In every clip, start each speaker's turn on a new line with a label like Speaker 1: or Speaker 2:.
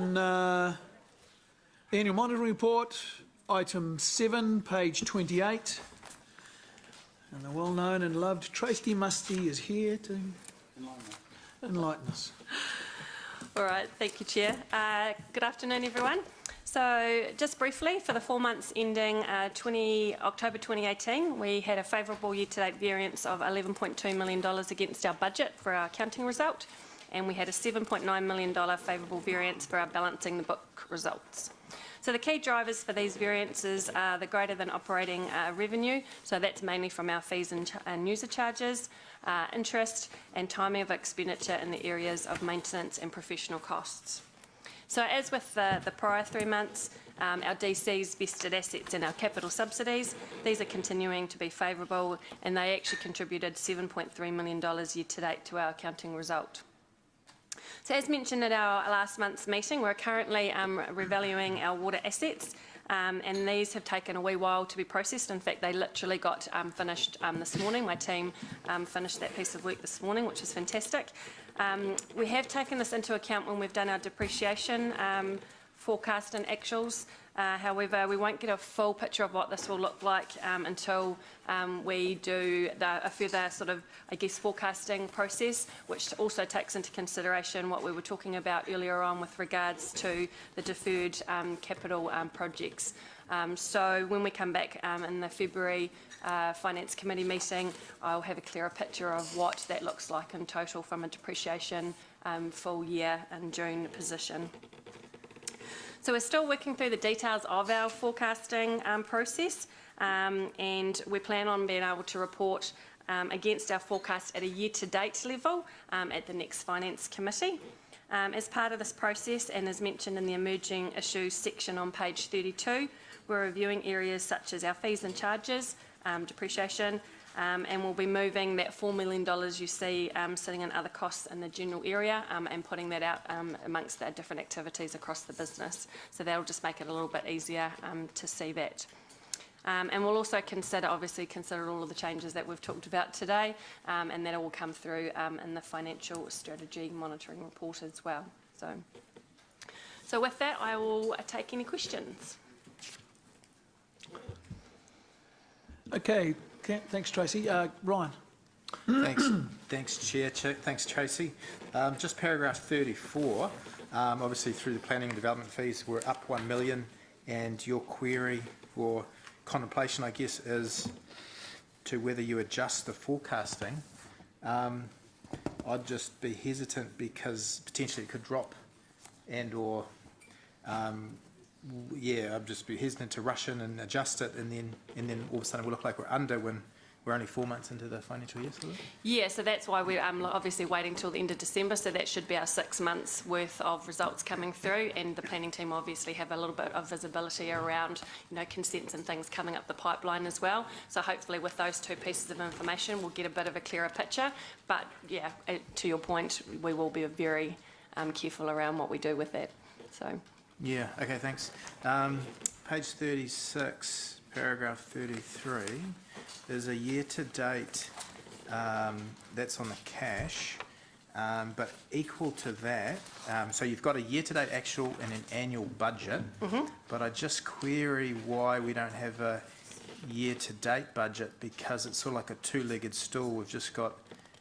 Speaker 1: on the annual monitoring report, item 7, page 28. And the well-known and loved Tracy Musty is here to enlighten us.
Speaker 2: All right, thank you, Chair. Good afternoon, everyone. So just briefly, for the 4 months ending October 2018, we had a favourable year-to-date variance of $11.2 million against our budget for our accounting result, and we had a $7.9 million favourable variance for our balancing the book results. So the key drivers for these variances are the greater than operating revenue, so that's mainly from our fees and user charges, interest and timing of expenditure in the areas of maintenance and professional costs. So as with the prior 3 months, our DC's vested assets and our capital subsidies, these are continuing to be favourable, and they actually contributed $7.3 million year to date to our accounting result. So as mentioned at our last month's meeting, we're currently revaluing our water assets, and these have taken a wee while to be processed. In fact, they literally got finished this morning. My team finished that piece of work this morning, which is fantastic. We have taken this into account when we've done our depreciation forecast and actuals. However, we won't get a full picture of what this will look like until we do a further sort of, I guess, forecasting process, which also takes into consideration what we were talking about earlier on with regards to the deferred capital projects. So when we come back in the February Finance Committee meeting, I'll have a clearer picture of what that looks like in total from a depreciation full year and June position. So we're still working through the details of our forecasting process, and we plan on being able to report against our forecast at a year-to-date level at the next Finance Committee. As part of this process, and as mentioned in the emerging issues section on page 32, we're reviewing areas such as our fees and charges, depreciation, and we'll be moving that $4 million you see sitting in other costs in the general area and putting that out amongst our different activities across the business. So that'll just make it a little bit easier to see that. And we'll also obviously consider all of the changes that we've talked about today, and that will come through in the financial strategy monitoring report as well. So with that, I will take any questions.
Speaker 1: Okay, thanks, Tracy. Ryan.
Speaker 3: Thanks, Chair. Thanks, Tracy. Just paragraph 34. Obviously, through the planning and development fees, we're up $1 million, and your query for contemplation, I guess, is to whether you adjust the forecasting. I'd just be hesitant because potentially it could drop, and/or I'd just be hesitant to rush in and adjust it, and then all of a sudden we'll look like we're under when we're only 4 months into the financial year.
Speaker 2: Yeah, so that's why we're obviously waiting till the end of December, so that should be our 6 months worth of results coming through, and the planning team obviously have a little bit of visibility around, consents and things coming up the pipeline as well. So hopefully with those two pieces of information, we'll get a bit of a clearer picture. But yeah, to your point, we will be very careful around what we do with that. So.
Speaker 3: Yeah, okay, thanks. Page 36, paragraph 33, there's a year-to-date, that's on the cash, but equal to that, so you've got a year-to-date actual and an annual budget, but I just query why we don't have a year-to-date budget, because it's sort of like a two-legged stool. We've just got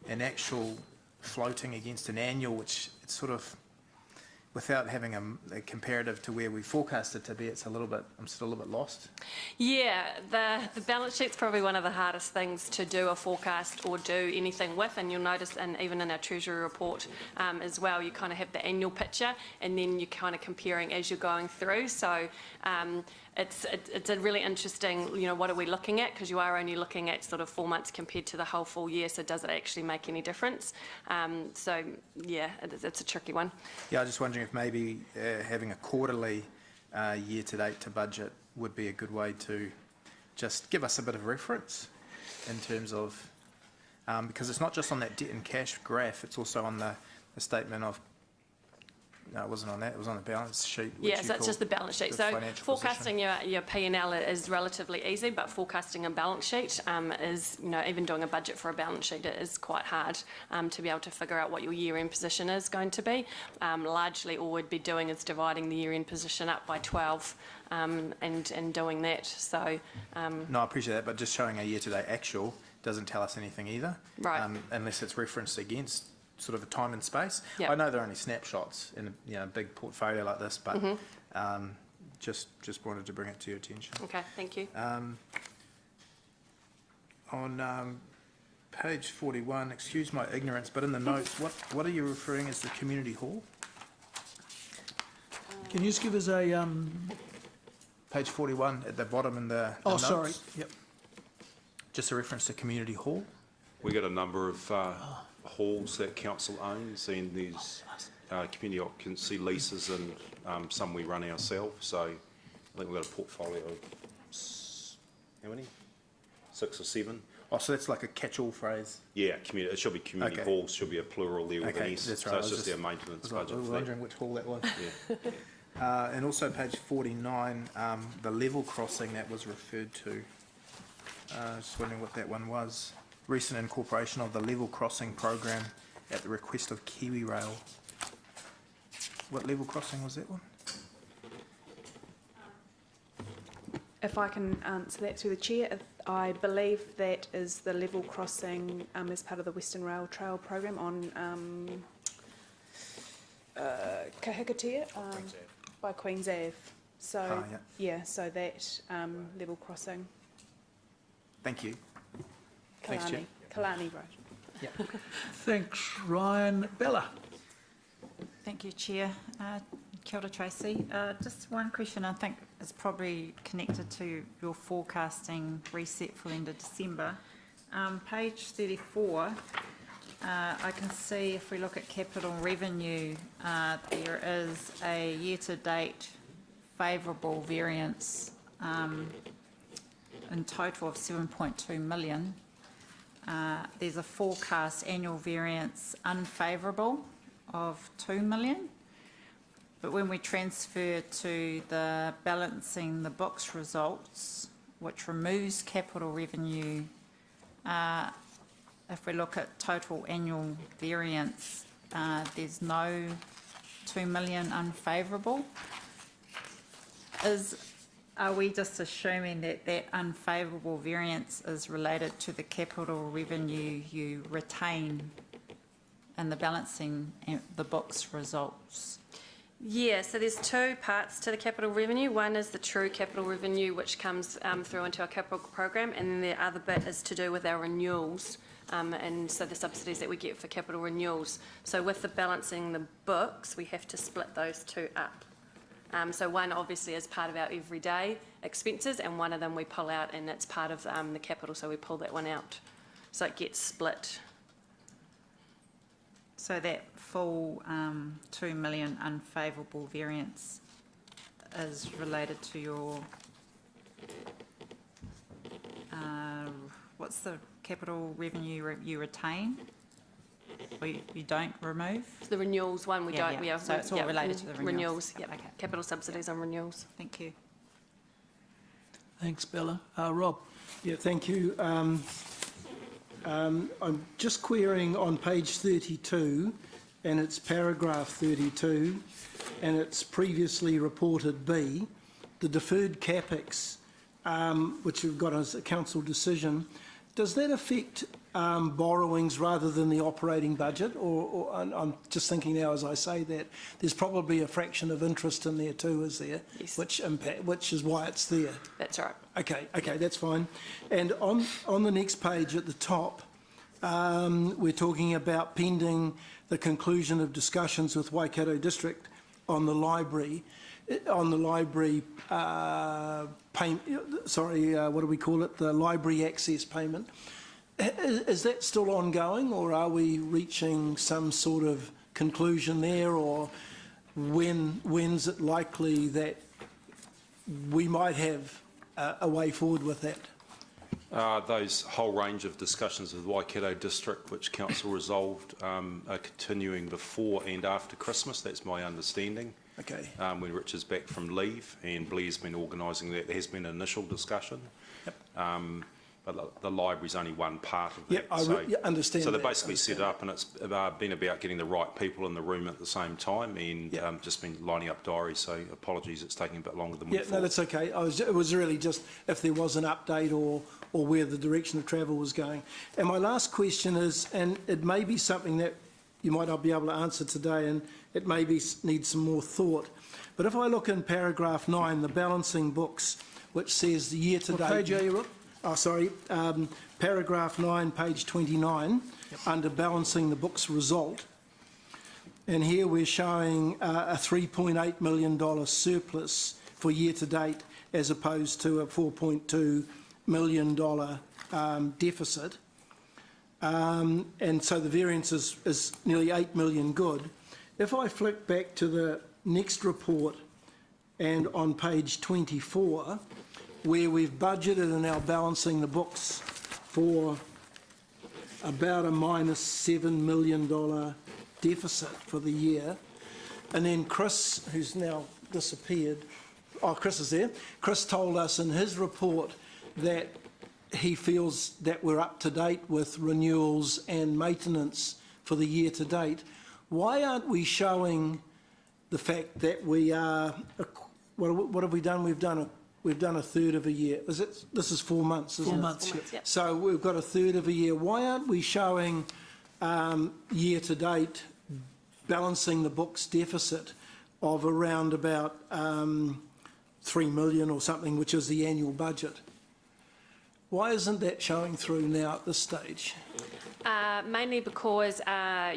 Speaker 3: an actual floating against an annual, which it's sort of, without having a comparative to where we forecast it to be, I'm still a little bit lost.
Speaker 2: Yeah, the balance sheet's probably one of the hardest things to do a forecast or do anything with, and you'll notice, and even in our Treasury report as well, you kind of have the annual picture, and then you're kind of comparing as you're going through. So it's a really interesting, what are we looking at? Because you are only looking at sort of 4 months compared to the whole full year, so does it actually make any difference? So yeah, it's a tricky one.
Speaker 3: Yeah, I was just wondering if maybe having a quarterly year-to-date to budget would be a good way to just give us a bit of reference in terms of, because it's not just on that debt and cash graph, it's also on the statement of No, it wasn't on that. It was on the balance sheet. which
Speaker 2: Yeah,
Speaker 3: you
Speaker 2: so it's
Speaker 3: call
Speaker 2: just the balance sheet.
Speaker 3: the
Speaker 2: So
Speaker 3: financial
Speaker 2: forecasting your P&L is relatively easy, but forecasting a balance sheet is, even doing a budget for a balance sheet, it is quite hard to be able to figure out what your year-end position is going to be. Largely, all we'd be doing is dividing the year-end position up by 12 and doing that. So
Speaker 3: No, I appreciate that, but just showing a year-to-date actual doesn't tell us anything either.
Speaker 2: Right.
Speaker 3: Unless it's referenced against sort of a time and space.
Speaker 2: Yep.
Speaker 3: I know they're only snapshots in a big portfolio like this, but just wanted to bring it to your attention.
Speaker 2: okay, thank you.
Speaker 3: On page 41, excuse my ignorance, but in the notes, what are you referring as the community hall?
Speaker 1: Can you just give us a,
Speaker 3: Page 41 at the bottom in the
Speaker 1: oh,
Speaker 3: notes.
Speaker 1: sorry, yep.
Speaker 3: Just a reference to community hall.
Speaker 4: We got a number of halls that council owns, and there's community occupancy leases, and some we run ourselves. So I think we've got a portfolio of how many? 6 or 7.
Speaker 3: Oh, so that's like a catch-all phrase.
Speaker 4: Yeah, it should be community
Speaker 3: Okay.
Speaker 4: halls. Should be a plural there with an
Speaker 3: Okay,
Speaker 4: S.
Speaker 3: that's
Speaker 4: So
Speaker 3: right.
Speaker 4: it's
Speaker 3: I was
Speaker 4: just our maintenance
Speaker 3: I was
Speaker 4: budget. For that.
Speaker 3: wondering which hall that was.
Speaker 4: Yeah.
Speaker 3: And also page 49, the level crossing that was referred to. Just wondering what that one was. Recent incorporation of the level crossing program at the request of Kiwi Rail. What level crossing was that one?
Speaker 5: If I can answer that through the chair, I believe that is the level crossing as part of the Western Rail Trail program on Kahikatea by Queen's Ave. So
Speaker 3: yeah.
Speaker 5: So that level crossing,
Speaker 3: Thank you. Thanks, Chair.
Speaker 5: Kalani Road.
Speaker 1: Thanks, Ryan. Bella?
Speaker 6: Thank you, Chair. Kia ora, Tracy. Just one question, I think it's probably connected to your forecasting reset for the end of December. Page 34, I can see if we look at capital revenue, there is a year-to-date favourable variance in total of 7.2 million. There's a forecast annual variance unfavourable of 2 million. But when we transfer to the balancing the books results, which removes capital revenue, if we look at total annual variance, there's no 2 million unfavourable. Are we just assuming that that unfavourable variance is related to the capital revenue you retain in the balancing the books results?
Speaker 2: Yeah, so there's 2 parts to the capital revenue. One is the true capital revenue, which comes through into our capital program, and then the other bit is to do with our renewals, and so the subsidies that we get for capital renewals. So with the balancing the books, we have to split those 2 up. So one obviously is part of our everyday expenses, and one of them we pull out, and it's part of the capital, so we pull that one out. So it gets split.
Speaker 6: So that full 2 million unfavourable variance is related to your, what's the capital revenue you retain? Or you don't remove?
Speaker 2: The renewals one we
Speaker 6: Yeah,
Speaker 2: don't.
Speaker 6: yeah. So it's all related to the renewals.
Speaker 2: Renewals, yep.
Speaker 6: Okay.
Speaker 2: Capital subsidies on renewals.
Speaker 6: Thank you.
Speaker 1: Thanks, Bella. Rob?
Speaker 7: Yeah, thank you. I'm just querying on page 32, and it's paragraph 32, and it's previously reported B, the deferred capex, which we've got as a council decision. Does that affect borrowings rather than the operating budget? Or I'm just thinking now as I say that, there's probably a fraction of interest in there too, is there?
Speaker 2: Yes.
Speaker 7: Which is why it's there.
Speaker 2: That's right.
Speaker 7: Okay, that's fine. And on the next page at the top, we're talking about pending the conclusion of discussions with Waikato District on the library, what do we call it? The library access payment. Is that still ongoing, or are we reaching some sort of conclusion there, or when's it likely that we might have a way forward with that?
Speaker 4: Those whole range of discussions with Waikato District, which Council resolved, are continuing before and after Christmas. That's my understanding.
Speaker 7: Okay.
Speaker 4: When Rich is back from leave, and Blair's been organising that. There has been an initial discussion.
Speaker 7: Yep.
Speaker 4: But the library's only one part of that.
Speaker 7: Yep, I understand
Speaker 4: So they're
Speaker 7: that,
Speaker 4: basically set up, and it's been about getting the right people in the room at the same time, and
Speaker 7: Yep.
Speaker 4: just been lining up diaries. So apologies, it's taking a bit longer than we
Speaker 7: Yeah,
Speaker 4: thought.
Speaker 7: no, that's okay. It was really just if there was an update or where the direction of travel was going. And my last question is, and it may be something that you might not be able to answer today, and it maybe needs some more thought. But if I look in paragraph 9, the balancing books, which says the year to date.
Speaker 1: What page are you on?
Speaker 7: Oh, sorry. Paragraph 9, page 29, under balancing the books result. And here we're showing a $3.8 million surplus for year to date, as opposed to a $4.2 million deficit. And so the variance is nearly 8 million good. If I flick back to the next report and on page 24, where we've budgeted and now balancing the books for about a minus $7 million deficit for the year. And then Chris, who's now disappeared, oh, Chris is there. Chris told us in his report that he feels that we're up to date with renewals and maintenance for the year to date. Why aren't we showing the fact that we are, what have we done? We've done a third of a year. This is 4 months, isn't it?
Speaker 1: 4 months,
Speaker 2: Almost, yep.
Speaker 7: So we've got a third of a year. Why aren't we showing year to date balancing the books deficit of around about 3 million or something, which is the annual budget? Why isn't that showing through now at this stage?
Speaker 2: Mainly because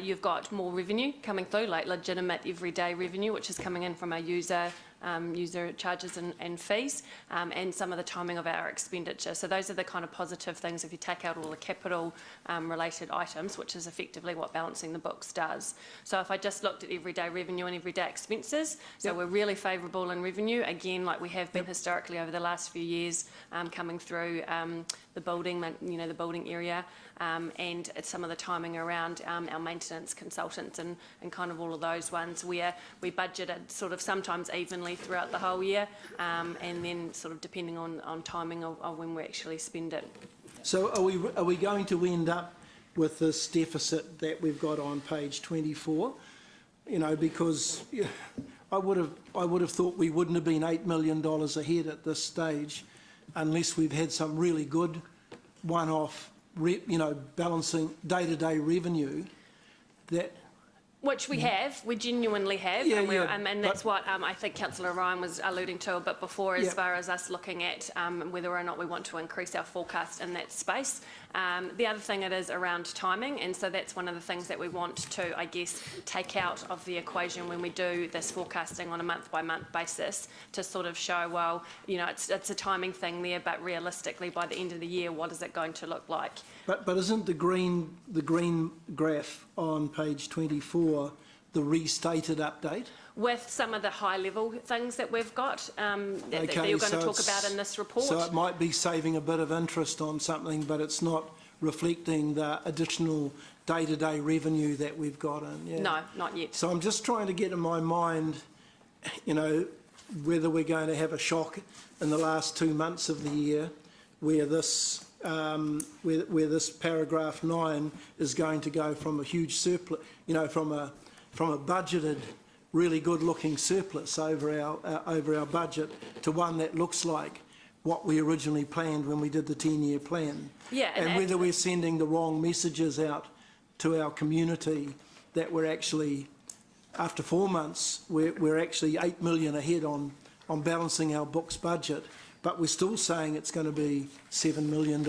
Speaker 2: you've got more revenue coming through, like legitimate everyday revenue, which is coming in from our user charges and fees, and some of the timing of our expenditure. So those are the kind of positive things if you take out all the capital related items, which is effectively what balancing the books does. So if I just looked at everyday revenue and everyday expenses, so we're really favourable in revenue, again, like we have been historically over the last few years, coming through the building, the building area, and some of the timing around our maintenance consultants and kind of all of those ones where we budgeted sort of sometimes evenly throughout the whole year, and then sort of depending on timing of when we actually spend it.
Speaker 7: So are we going to end up with this deficit that we've got on page 24? You know, because I would have thought we wouldn't have been $8 million ahead at this stage unless we've had some really good one-off, balancing day-to-day revenue that.
Speaker 2: Which we have, we genuinely have, and that's what I think Councillor Ryan was alluding to a bit before as far as us looking at whether or not we want to increase our forecast in that space. The other thing it is around timing, and so that's one of the things that we want to, I guess, take out of the equation when we do this forecasting on a month-by-month basis to sort of show, well, it's a timing thing there, but realistically by the end of the year, what is it going to look like?
Speaker 7: But isn't the green graph on page 24 the restated update?
Speaker 2: With some of the high-level things that we've got that you're going to talk about in this report.
Speaker 7: So it might be saving a bit of interest on something, but it's not reflecting the additional day-to-day revenue that we've got in. Yeah.
Speaker 2: No, not yet.
Speaker 7: So I'm just trying to get in my mind, whether we're going to have a shock in the last 2 months of the year where this where this paragraph 9 is going to go from a huge surplus, from a budgeted, really good-looking surplus over our budget to one that looks like what we originally planned when we did the 10-year plan.
Speaker 2: Yeah,
Speaker 7: and whether we're sending the wrong messages out to our community that we're actually, after 4 months, we're actually 8 million ahead on balancing our books budget, but we're still saying it's going to be $7 million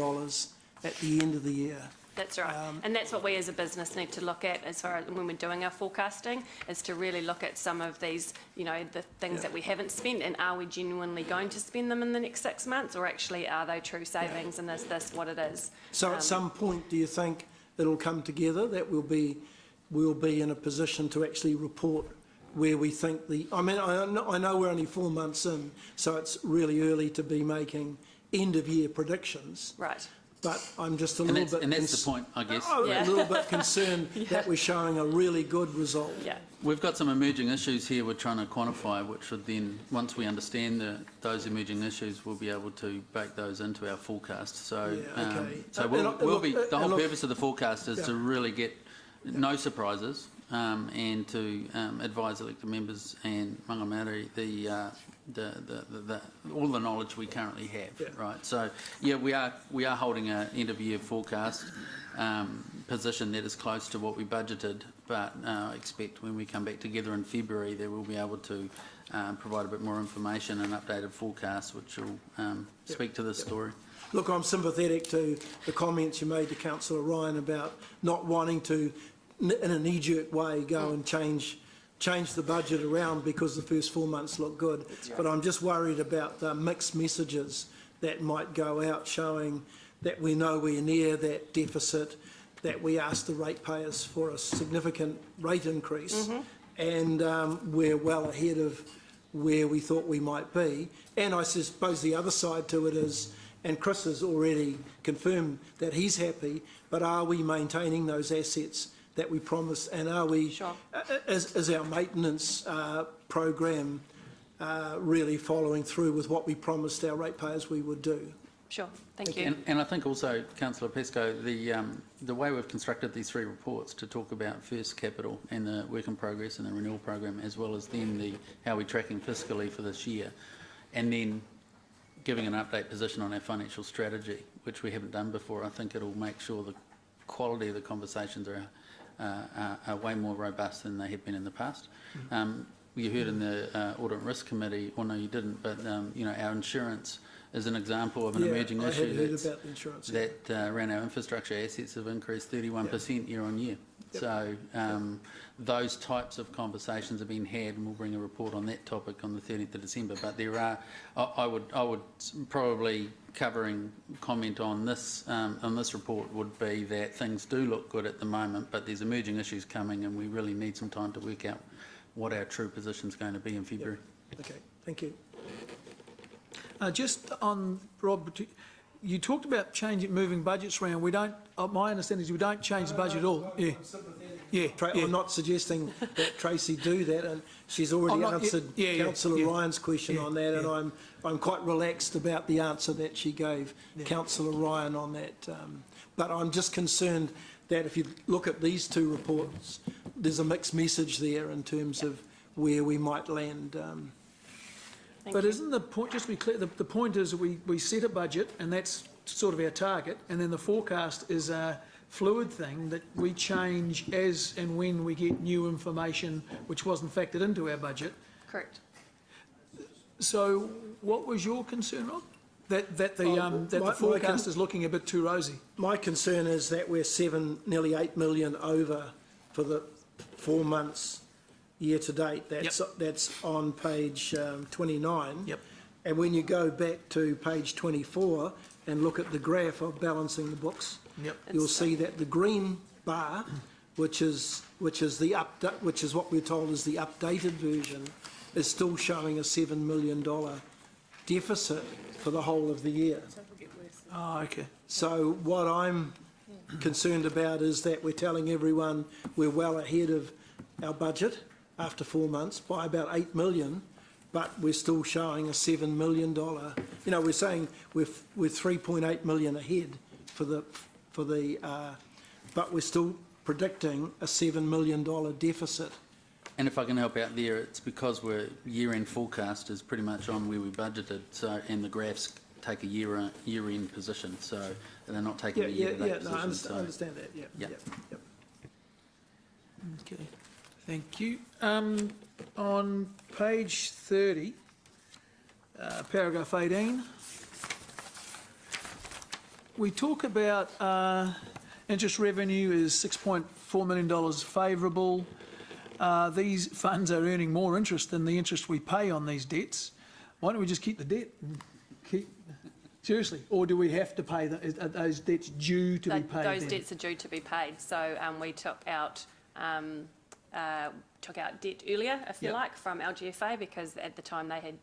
Speaker 7: at the end of the year.
Speaker 2: That's right. And that's what we as a business need to look at as far as when we're doing our forecasting, is to really look at some of these, the things that we haven't spent, and are we genuinely going to spend them in the next 6 months, or actually are they true savings, and is this what it is?
Speaker 7: So at some point, do you think it'll come together that we'll be in a position to actually report where we think I know we're only 4 months in, so it's really early to be making end-of-year predictions,
Speaker 2: Right.
Speaker 7: but I'm just a
Speaker 8: And
Speaker 7: little bit...
Speaker 8: that's the point, I guess.
Speaker 7: A
Speaker 2: Yeah.
Speaker 7: little bit concerned that we're showing a really good result.
Speaker 2: Yeah.
Speaker 8: We've got some emerging issues here we're trying to quantify, which should then, once we understand those emerging issues, we'll be able to bake those into our forecast. So,
Speaker 7: Yeah, okay.
Speaker 8: so
Speaker 7: And
Speaker 8: we'll
Speaker 7: look,
Speaker 8: be, the
Speaker 7: and
Speaker 8: whole
Speaker 7: look-
Speaker 8: purpose of the forecast is
Speaker 7: Yeah.
Speaker 8: to really get no surprises and to advise elected members and Mangamari all the knowledge we currently have,
Speaker 7: Yeah.
Speaker 8: right? So, yeah, we are holding an end-of-year forecast position that is close to what we budgeted, but I expect when we come back together in February that we'll be able to provide a bit more information and updated forecast, which will speak to this story.
Speaker 7: Look, I'm sympathetic to the comments you made to Councillor Ryan about not wanting to, in a knee-jerk way, go and change the budget around because the first 4 months look good. But I'm just worried about the mixed messages that might go out showing that we're nowhere near that deficit, that we asked the ratepayers for a significant rate increase, and we're well ahead of where we thought we might be. And I suppose the other side to it is, and Chris has already confirmed that he's happy, but are we maintaining those assets that we promised, and are we,
Speaker 2: Sure.
Speaker 7: is our maintenance program really following through with what we promised our ratepayers we would do?
Speaker 2: Sure. Thank you.
Speaker 8: And I think also, Councillor Pesco, the way we've constructed these three reports to talk about first capital and the work in progress and the renewal program, as well as then how we're tracking fiscally for this year, and then giving an update position on our financial strategy, which we haven't done before, I think it'll make sure the quality of the conversations are way more robust than they have been in the past. You heard in the Audit and Risk Committee, or no you didn't, but our insurance is an example of an emerging
Speaker 7: I
Speaker 8: issue
Speaker 7: had heard about the insurance.
Speaker 8: that around our infrastructure assets have increased 31% year on year.
Speaker 7: Yep.
Speaker 8: So those types of conversations have been had, and we'll bring a report on that topic on the 13th of December. But there are, I would probably covering comment on this report would be that things do look good at the moment, but there's emerging issues coming, and we really need some time to work out what our true position is going to be in February.
Speaker 7: Okay, thank you.
Speaker 1: Just on, Rob, you talked about moving budgets around. We don't, my understanding is we don't change the budget at all. Yeah. Yeah, yeah.
Speaker 7: I'm not suggesting that Tracy do that, and she's already answered Councillor Ryan's question on that, and I'm quite relaxed about the answer that she gave Councillor Ryan on that. But I'm just concerned that if you look at these two reports, there's a mixed message there in terms of where we might land.
Speaker 1: But isn't the point, just to be clear, the point is that we set a budget, and that's sort of our target, and then the forecast is a fluid thing that we change as and when we get new information which wasn't factored into our budget.
Speaker 2: Correct.
Speaker 1: So what was your concern, Rob? That the forecast is looking a bit too rosy? My
Speaker 7: concern is that we're nearly 8 million over for the 4 months year to date. That's on page 29.
Speaker 1: Yep.
Speaker 7: And when you go back to page 24 and look at the graph of balancing the books, you'll see that the green bar, which is what we're told is the updated version, is still showing a $7 million deficit for the whole of the year.
Speaker 1: Oh, okay.
Speaker 7: So what I'm concerned about is that we're telling everyone we're well ahead of our budget after 4 months by about 8 million, but we're still showing a $7 million. We're saying we're 3.8 million ahead but we're still predicting a $7 million deficit.
Speaker 8: And if I can help out there, it's because we're year-end forecast is pretty much on where we budgeted, so and the graphs take a year-end position, so they're not taking a year-to-date position.
Speaker 7: I understand that. Yep.
Speaker 1: Okay, thank you. On page 30, paragraph 18, we talk about interest revenue is $6.4 million favourable. These funds are earning more interest than the interest we pay on these debts. Why don't we just keep the debt? Seriously, or do we have to pay are those debts due to be paid?
Speaker 2: Those debts are due to be paid. So we took out debt earlier, if you like, from LGFA because at the time they had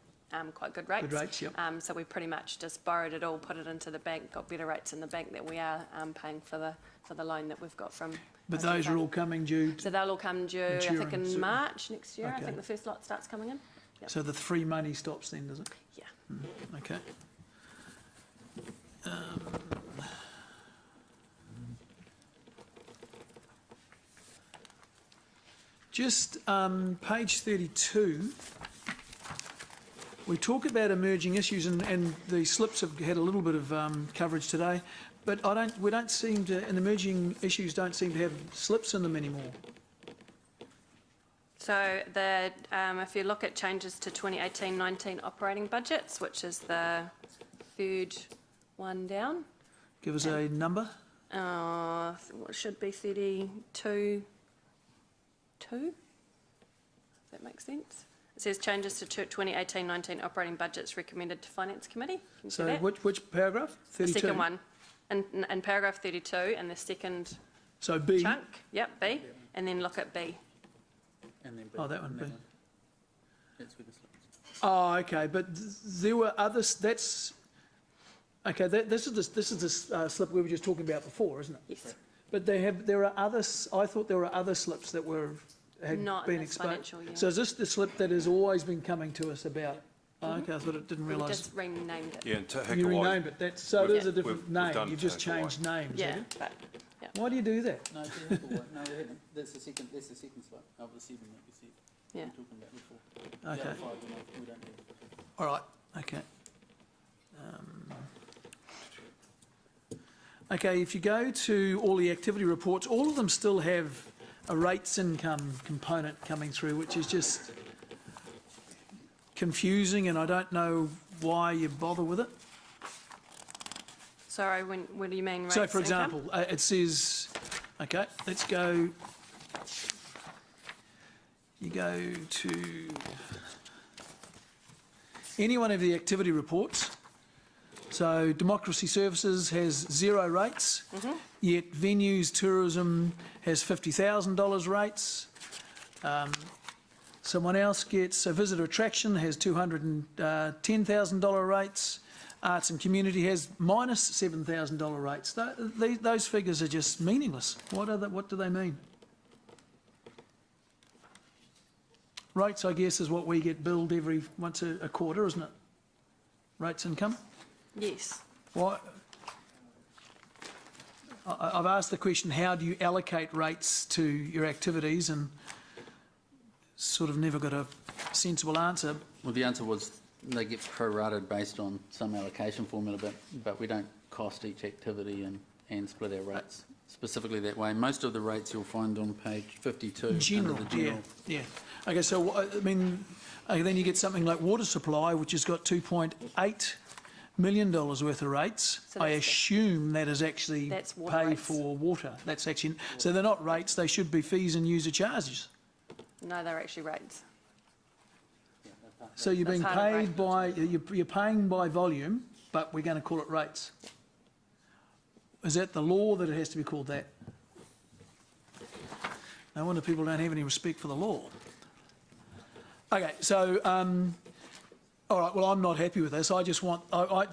Speaker 2: quite good rates.
Speaker 1: Good rates, yep.
Speaker 2: So we pretty much just borrowed it all, put it into the bank, got better rates in the bank that we are paying for the loan that we've got from.
Speaker 1: But those are all coming due,
Speaker 2: So they'll all come due, I think,
Speaker 1: Maturing soon.
Speaker 2: in March next year. I
Speaker 1: Okay.
Speaker 2: think the first lot starts coming in. Yep.
Speaker 1: so the free money stops then, does it?
Speaker 2: Yeah.
Speaker 1: Okay. Just page 32, we talk about emerging issues, and the slips have had a little bit of coverage today, but we don't seem to, and emerging issues don't seem to have slips in them anymore.
Speaker 2: So if you look at changes to 2018-19 operating budgets, which is the third one down,
Speaker 1: Give us a number.
Speaker 2: what should be 32.2? If that makes sense. It says changes to 2018-19 operating budgets recommended to Finance Committee. Can you see
Speaker 1: So
Speaker 2: that?
Speaker 1: which paragraph? 32?
Speaker 2: The second one. In paragraph 32 and the second
Speaker 1: So B.
Speaker 2: chunk, yep, B, and then look at B.
Speaker 8: And then
Speaker 1: Oh, that one, B.
Speaker 8: That's where the slips.
Speaker 1: Oh, okay, but there were others, this is the slip we were just talking about before, isn't it?
Speaker 2: Yes.
Speaker 1: But there are others, I thought there were other slips that had
Speaker 2: Not in
Speaker 1: been
Speaker 2: this
Speaker 1: exposed.
Speaker 2: financial year.
Speaker 1: So is this the slip that has always been coming to us about? Oh, okay, I thought it didn't
Speaker 2: We
Speaker 1: realise.
Speaker 2: just renamed it.
Speaker 4: Yeah, and Te
Speaker 1: You
Speaker 4: Hawaii-
Speaker 1: renamed it, so it is a different
Speaker 4: We've
Speaker 1: name,
Speaker 4: done
Speaker 1: you've just
Speaker 4: Te Hawaii.
Speaker 1: changed names, have
Speaker 2: Yeah,
Speaker 1: you?
Speaker 2: but,
Speaker 1: Why do you do that?
Speaker 8: No, no, we haven't. That's the second slide of the 7 that you said.
Speaker 2: yeah.
Speaker 8: We were talking about before. The
Speaker 1: Okay,
Speaker 8: other 5 we don't have.
Speaker 1: all right, okay. Okay, if you go to all the activity reports, all of them still have a rates income component coming through, which is just confusing, and I don't know why you bother with it.
Speaker 2: Sorry, what do you mean rates
Speaker 1: So, for
Speaker 2: income?
Speaker 1: example, it says, okay, let's go, you go to any one of the activity reports. So Democracy Services has 0 rates, yet Venues Tourism has $50,000 rates. Someone else gets a Visitor Attraction has $210,000 rates. Arts and Community has minus $7,000 rates. Those figures are just meaningless. What do they mean? Rates, I guess, is what we get billed every once a quarter, isn't it? Rates income?
Speaker 2: Yes.
Speaker 1: What? I've asked the question, how do you allocate rates to your activities, and sort of never got a sensible answer.
Speaker 8: Well, the answer was they get prorated based on some allocation formula, but we don't cost each activity and split our rates specifically that way. Most of the rates you'll find on page 52.
Speaker 1: General,
Speaker 8: under the general.
Speaker 1: yeah. Okay, so, I mean, then you get something like water supply, which has got $2.8 million worth of rates.
Speaker 2: So
Speaker 1: I
Speaker 2: that's the-
Speaker 1: assume that is actually
Speaker 2: That's water
Speaker 1: pay
Speaker 2: rates.
Speaker 1: for water. That's actually, so they're not rates, they should be fees and user charges.
Speaker 2: No, they're actually rates.
Speaker 1: So you're being
Speaker 2: That's hard to
Speaker 1: paid by, you're paying by volume, but we're going to call it rates. Is that the law that it has to be called that? No wonder people don't have any respect for the law. Okay, so, all right, well, I'm not happy with this. I just want,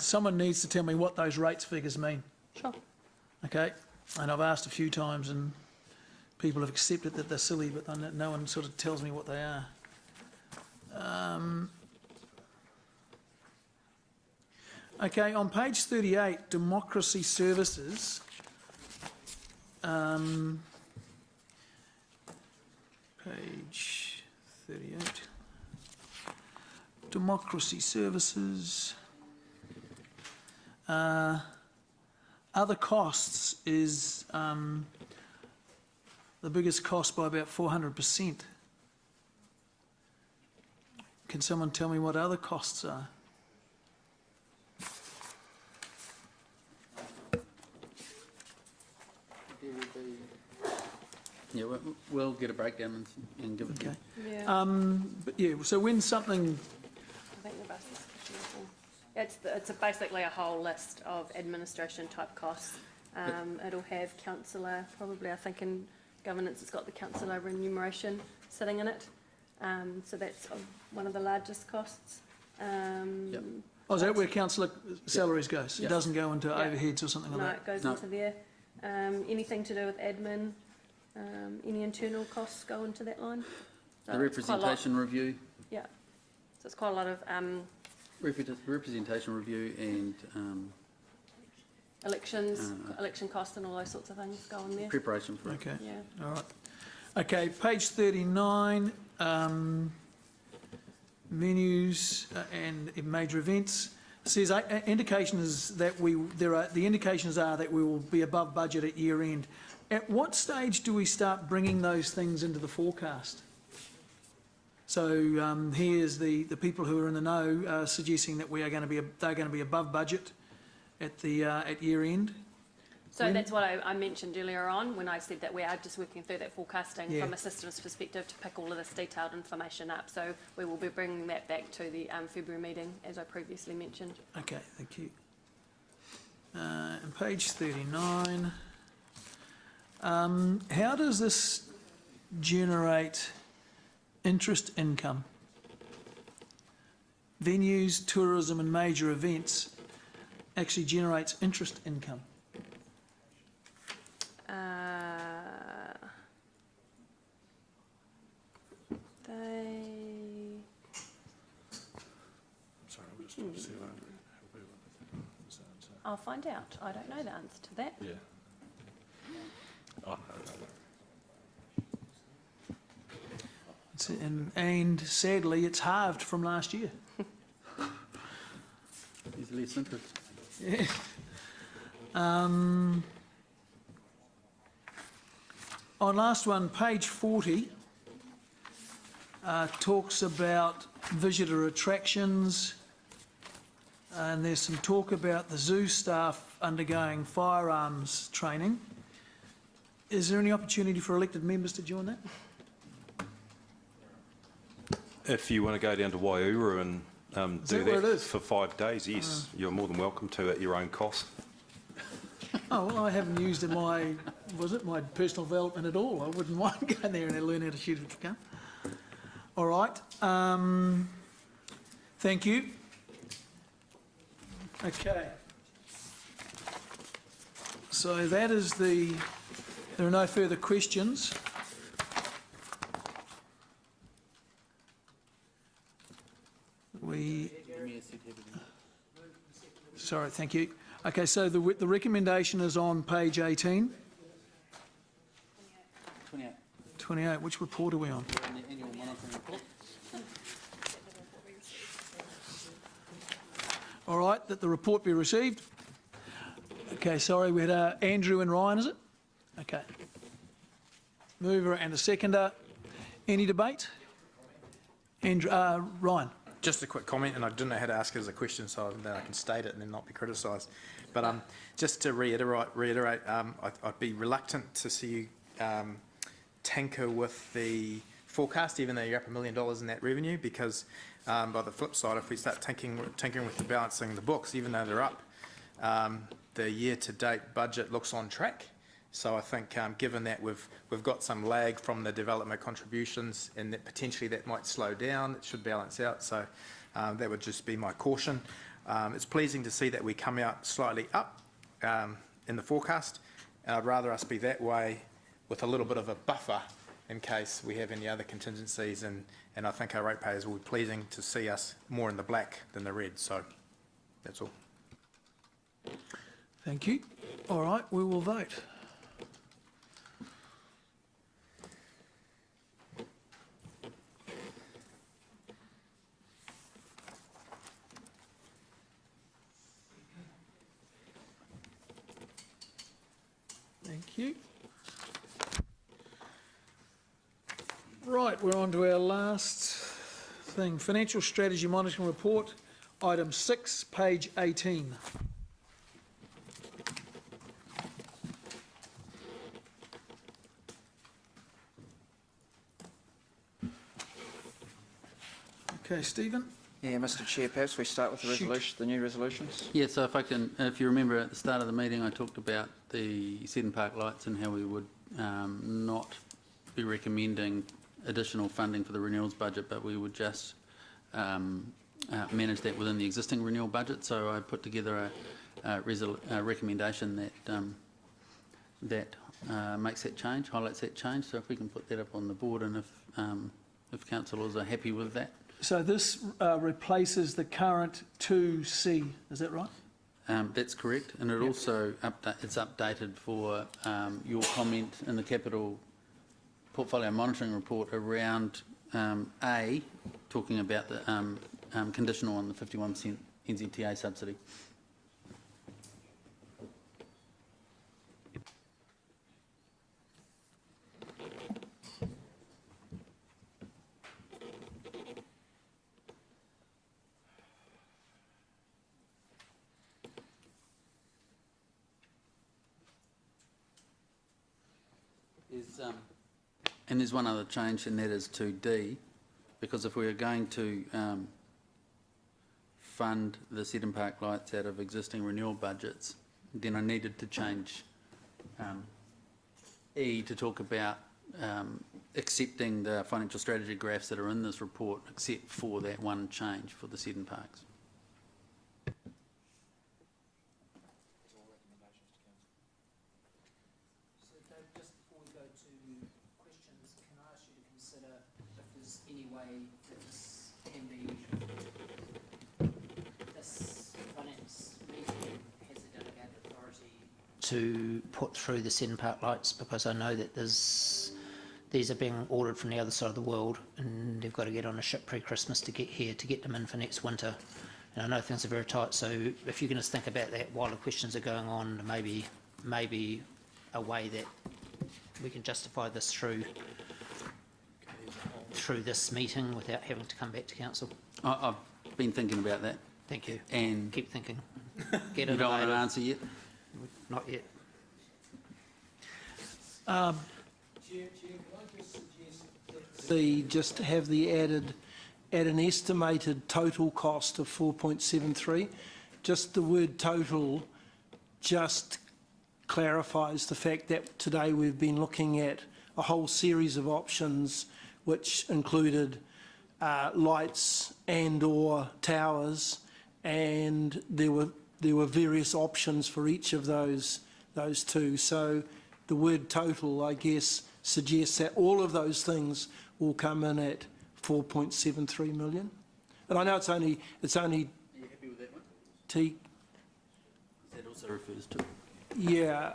Speaker 1: someone needs to tell me what those rates figures mean,
Speaker 2: Sure.
Speaker 1: okay? And I've asked a few times and people have accepted that they're silly, but no one sort of tells me what they are. Okay, on page 38, Democracy Services. Page 38. Democracy Services. Other costs is the biggest cost by about 400%. Can someone tell me what other costs are?
Speaker 8: Yeah, we'll get a breakdown and give it to you.
Speaker 1: Okay.
Speaker 2: Yeah.
Speaker 1: But yeah, so when something,
Speaker 2: I think the bus is 54. It's basically a whole list of administration type costs. It'll have councillor, probably I think in governance it's got the councillor remuneration sitting in it. So that's one of the largest costs.
Speaker 8: Yep.
Speaker 1: Oh, is that where councillor salaries goes? It
Speaker 8: Yep.
Speaker 1: doesn't go into
Speaker 2: Yeah.
Speaker 1: overheads or something like
Speaker 2: No,
Speaker 1: that?
Speaker 2: it goes
Speaker 8: No.
Speaker 2: into there. Anything to do with admin, any internal costs go into that line. So
Speaker 8: The
Speaker 2: it's quite a lot.
Speaker 8: representation review,
Speaker 2: Yeah, so it's quite a lot of
Speaker 8: representation review and
Speaker 2: elections, election costs and all those sorts of things go in there.
Speaker 8: preparation for it.
Speaker 1: Okay,
Speaker 2: Yeah.
Speaker 1: all right. Okay, page 39, menus and major events. Says indications that the indications are that we will be above budget at year end. At what stage do we start bringing those things into the forecast? So here's the people who are in the know suggesting that they're going to be above budget at year end.
Speaker 2: So that's what I mentioned earlier on when I said that we are just working through that forecasting
Speaker 1: Yeah.
Speaker 2: from a systems perspective to pick all of this detailed information up. So we will be bringing that back to the February meeting, as I previously mentioned.
Speaker 1: Okay, thank you. And page 39. How does this generate interest income? Venues, tourism and major events actually generates interest income.
Speaker 2: I'll find out. I don't know the answer to that.
Speaker 4: Yeah.
Speaker 1: And sadly, it's halved from last year.
Speaker 8: There's less interest.
Speaker 1: Yeah. On last one, page 40, talks about visitor attractions, and there's some talk about the zoo staff undergoing firearms training. Is there any opportunity for elected members to join that?
Speaker 4: If you want to go down to Waiuru and do
Speaker 1: that where it
Speaker 4: that
Speaker 1: is?
Speaker 4: for 5 days, yes, you're more than welcome to at your own cost.
Speaker 1: Oh, well, I haven't used my personal development at all. I wouldn't mind going there and learn how to shoot a gun. All right. Thank you. Okay. So that is there are no further questions. Sorry, thank you. Okay, so the recommendation is on page 18.
Speaker 8: 28.
Speaker 1: 28, which report are we on?
Speaker 8: In the annual monitoring report.
Speaker 1: All right, that the report be received. Okay, sorry, we had Andrew and Ryan, is it? Okay. Mover and a seconder. Any debate? Andrew, Ryan.
Speaker 3: Just a quick comment, and I didn't know how to ask it as a question, so that I can state it and then not be criticised. But just to reiterate, I'd be reluctant to see you tinker with the forecast, even though you're up $1 million in that revenue, because by the flip side, if we start tinkering with the balancing the books, even though they're up, the year-to-date budget looks on track. So I think, given that we've got some lag from the development contributions, and that potentially that might slow down, it should balance out. So that would just be my caution. It's pleasing to see that we come out slightly up in the forecast. I'd rather us be that way with a little bit of a buffer in case we have any other contingencies, and I think our ratepayers will be pleasing to see us more in the black than the red. So that's all.
Speaker 1: Thank you. All right, we will vote. Thank you. Right, we're on to our last thing, Financial Strategy Monitoring Report, item 6, page 18. Okay, Stephen?
Speaker 9: Yeah, Mr Chair, perhaps we start with the
Speaker 1: Shoot.
Speaker 9: resolution, the new resolutions.
Speaker 8: Yeah, so if you remember at the start of the meeting, I talked about the Seddon Park lights and how we would not be recommending additional funding for the renewals budget, but we would just manage that within the existing renewal budget. So I put together a recommendation that makes that change, highlights that change. So if we can put that up on the board, and if councillors are happy with that.
Speaker 1: So this replaces the current 2C, is that right?
Speaker 8: That's correct, and it also it's updated for your comment in the capital portfolio monitoring report around A, talking about the conditional on the 51% NZTA subsidy. And there's one other change, and that is to D, because if we are going to fund the Seddon Park lights out of existing renewal budgets, then I needed to change E to talk about accepting the financial strategy graphs that are in this report, except for that one change for the Seddon Parks.
Speaker 10: To put through the Seddon Park lights, because I know that these are being ordered from the other side of the world, and they've got to get on a ship pre-Christmas to get here, to get them in for next winter. And I know things are very tight, so if you can just think about that while the questions are going on, maybe a way that we can justify this through this meeting without having to come back to council.
Speaker 8: I've been thinking about that.
Speaker 10: Thank you.
Speaker 8: And
Speaker 10: keep thinking.
Speaker 8: Get you don't want an answer yet?
Speaker 10: Not yet.
Speaker 7: Chair, can I just suggest just have the added at an estimated total cost of 4.73. Just the word total just clarifies the fact that today we've been looking at a whole series of options which included lights and or towers, and there were various options for each of those two. So the word total, I guess, suggests that all of those things will come in at 4.73 million. And I know it's only. Are you happy with that one?
Speaker 8: That also refers to.
Speaker 7: Yeah.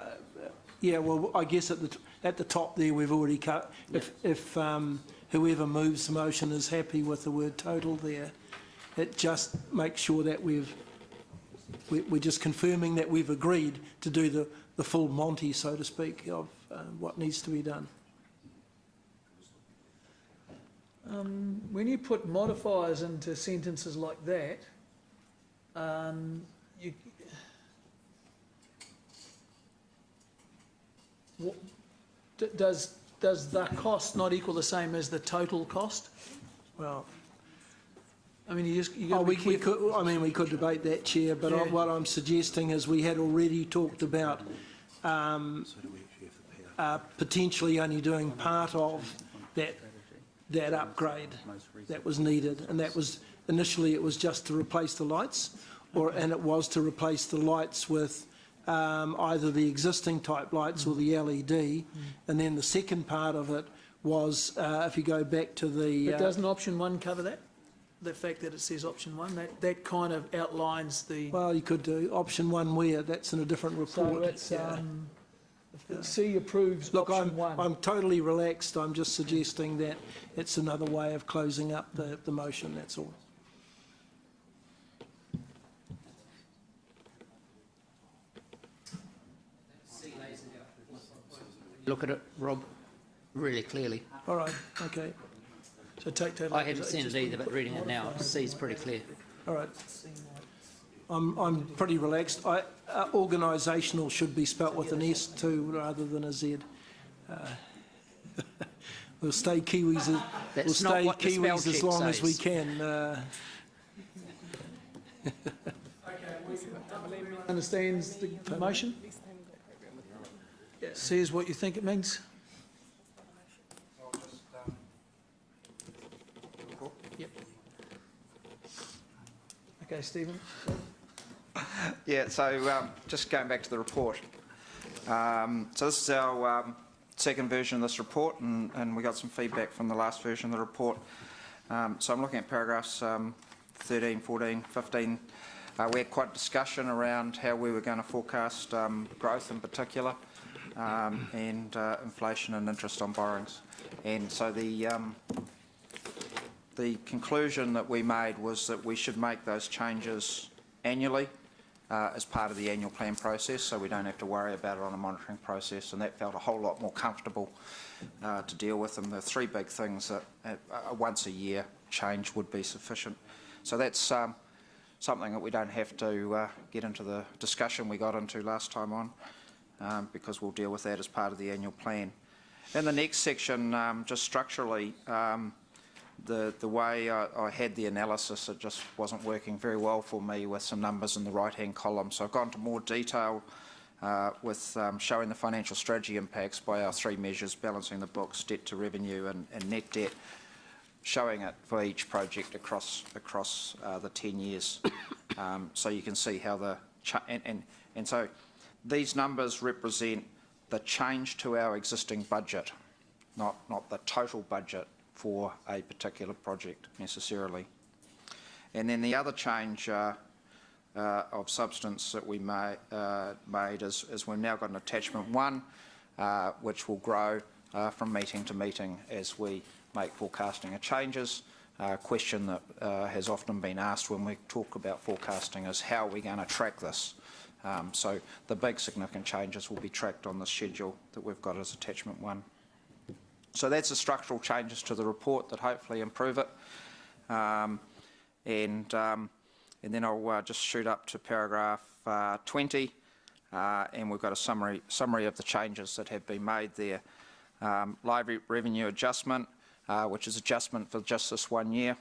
Speaker 7: Well, I guess at the top there we've already cut. Yeah. If whoever moves the motion is happy with the word total there, it just makes sure that we're just confirming that we've agreed to do the full Monty, so to speak, of what needs to be done.
Speaker 1: When you put modifiers into sentences like that, does the cost not equal the same as the total cost?
Speaker 7: Well,
Speaker 1: I mean, we
Speaker 7: could debate that, Chair, but
Speaker 1: yeah.
Speaker 7: What I'm suggesting is we had already talked about potentially only doing part of that upgrade that was needed, and that was initially it was just to replace the lights, and it was to replace the lights with either the existing type lights or the LED, and then the second part of it was if you go back to the.
Speaker 1: But doesn't option 1 cover that? The fact that it says option 1, that kind of outlines the.
Speaker 7: Well, you could do option 1 where that's in a different report.
Speaker 1: So it's C approves option 1.
Speaker 7: I'm totally relaxed. I'm just suggesting that it's another way of closing up the motion. That's all.
Speaker 10: Look at it, Rob, really clearly.
Speaker 7: All right. Okay.
Speaker 1: So take that.
Speaker 10: I haven't seen it either, but reading it now, C is pretty clear.
Speaker 7: All right. I'm pretty relaxed. Organisational should be spelt with an S too, rather than a Z. We'll stay Kiwis. We'll stay Kiwis as long as we can.
Speaker 1: Understands the motion? Says what you think it means? Yep. Okay, Stephen.
Speaker 9: Yeah, so just going back to the report. So this is our second version of this report, and we got some feedback from the last version of the report. So I'm looking at paragraphs 13, 14, 15. We had quite a discussion around how we were going to forecast growth in particular, and inflation and interest on borrowings. And so the conclusion that we made was that we should make those changes annually as part of the annual plan process, so we don't have to worry about it on a monitoring process, and that felt a whole lot more comfortable to deal with them. The three big things that a once a year change would be sufficient. So that's something that we don't have to get into the discussion we got into last time on, because we'll deal with that as part of the annual plan. In the next section, just structurally, the way I had the analysis, it just wasn't working very well for me with some numbers in the right-hand column. So I've gone to more detail with showing the financial strategy impacts by our three measures: balancing the books, debt to revenue, and net debt, showing it for each project across the 10 years. So you can see how and so these numbers represent the change to our existing budget, not the total budget for a particular project necessarily. And then the other change of substance that we made is we've now got an attachment 1, which will grow from meeting to meeting as we make forecasting changes. A question that has often been asked when we talk about forecasting is how are we going to track this? So the big significant changes will be tracked on the schedule that we've got as attachment 1. So that's the structural changes to the report that hopefully improve it. And then I'll just shoot up to paragraph 20, and we've got a summary of the changes that have been made there. Live revenue adjustment, which is adjustment for just this 1 year,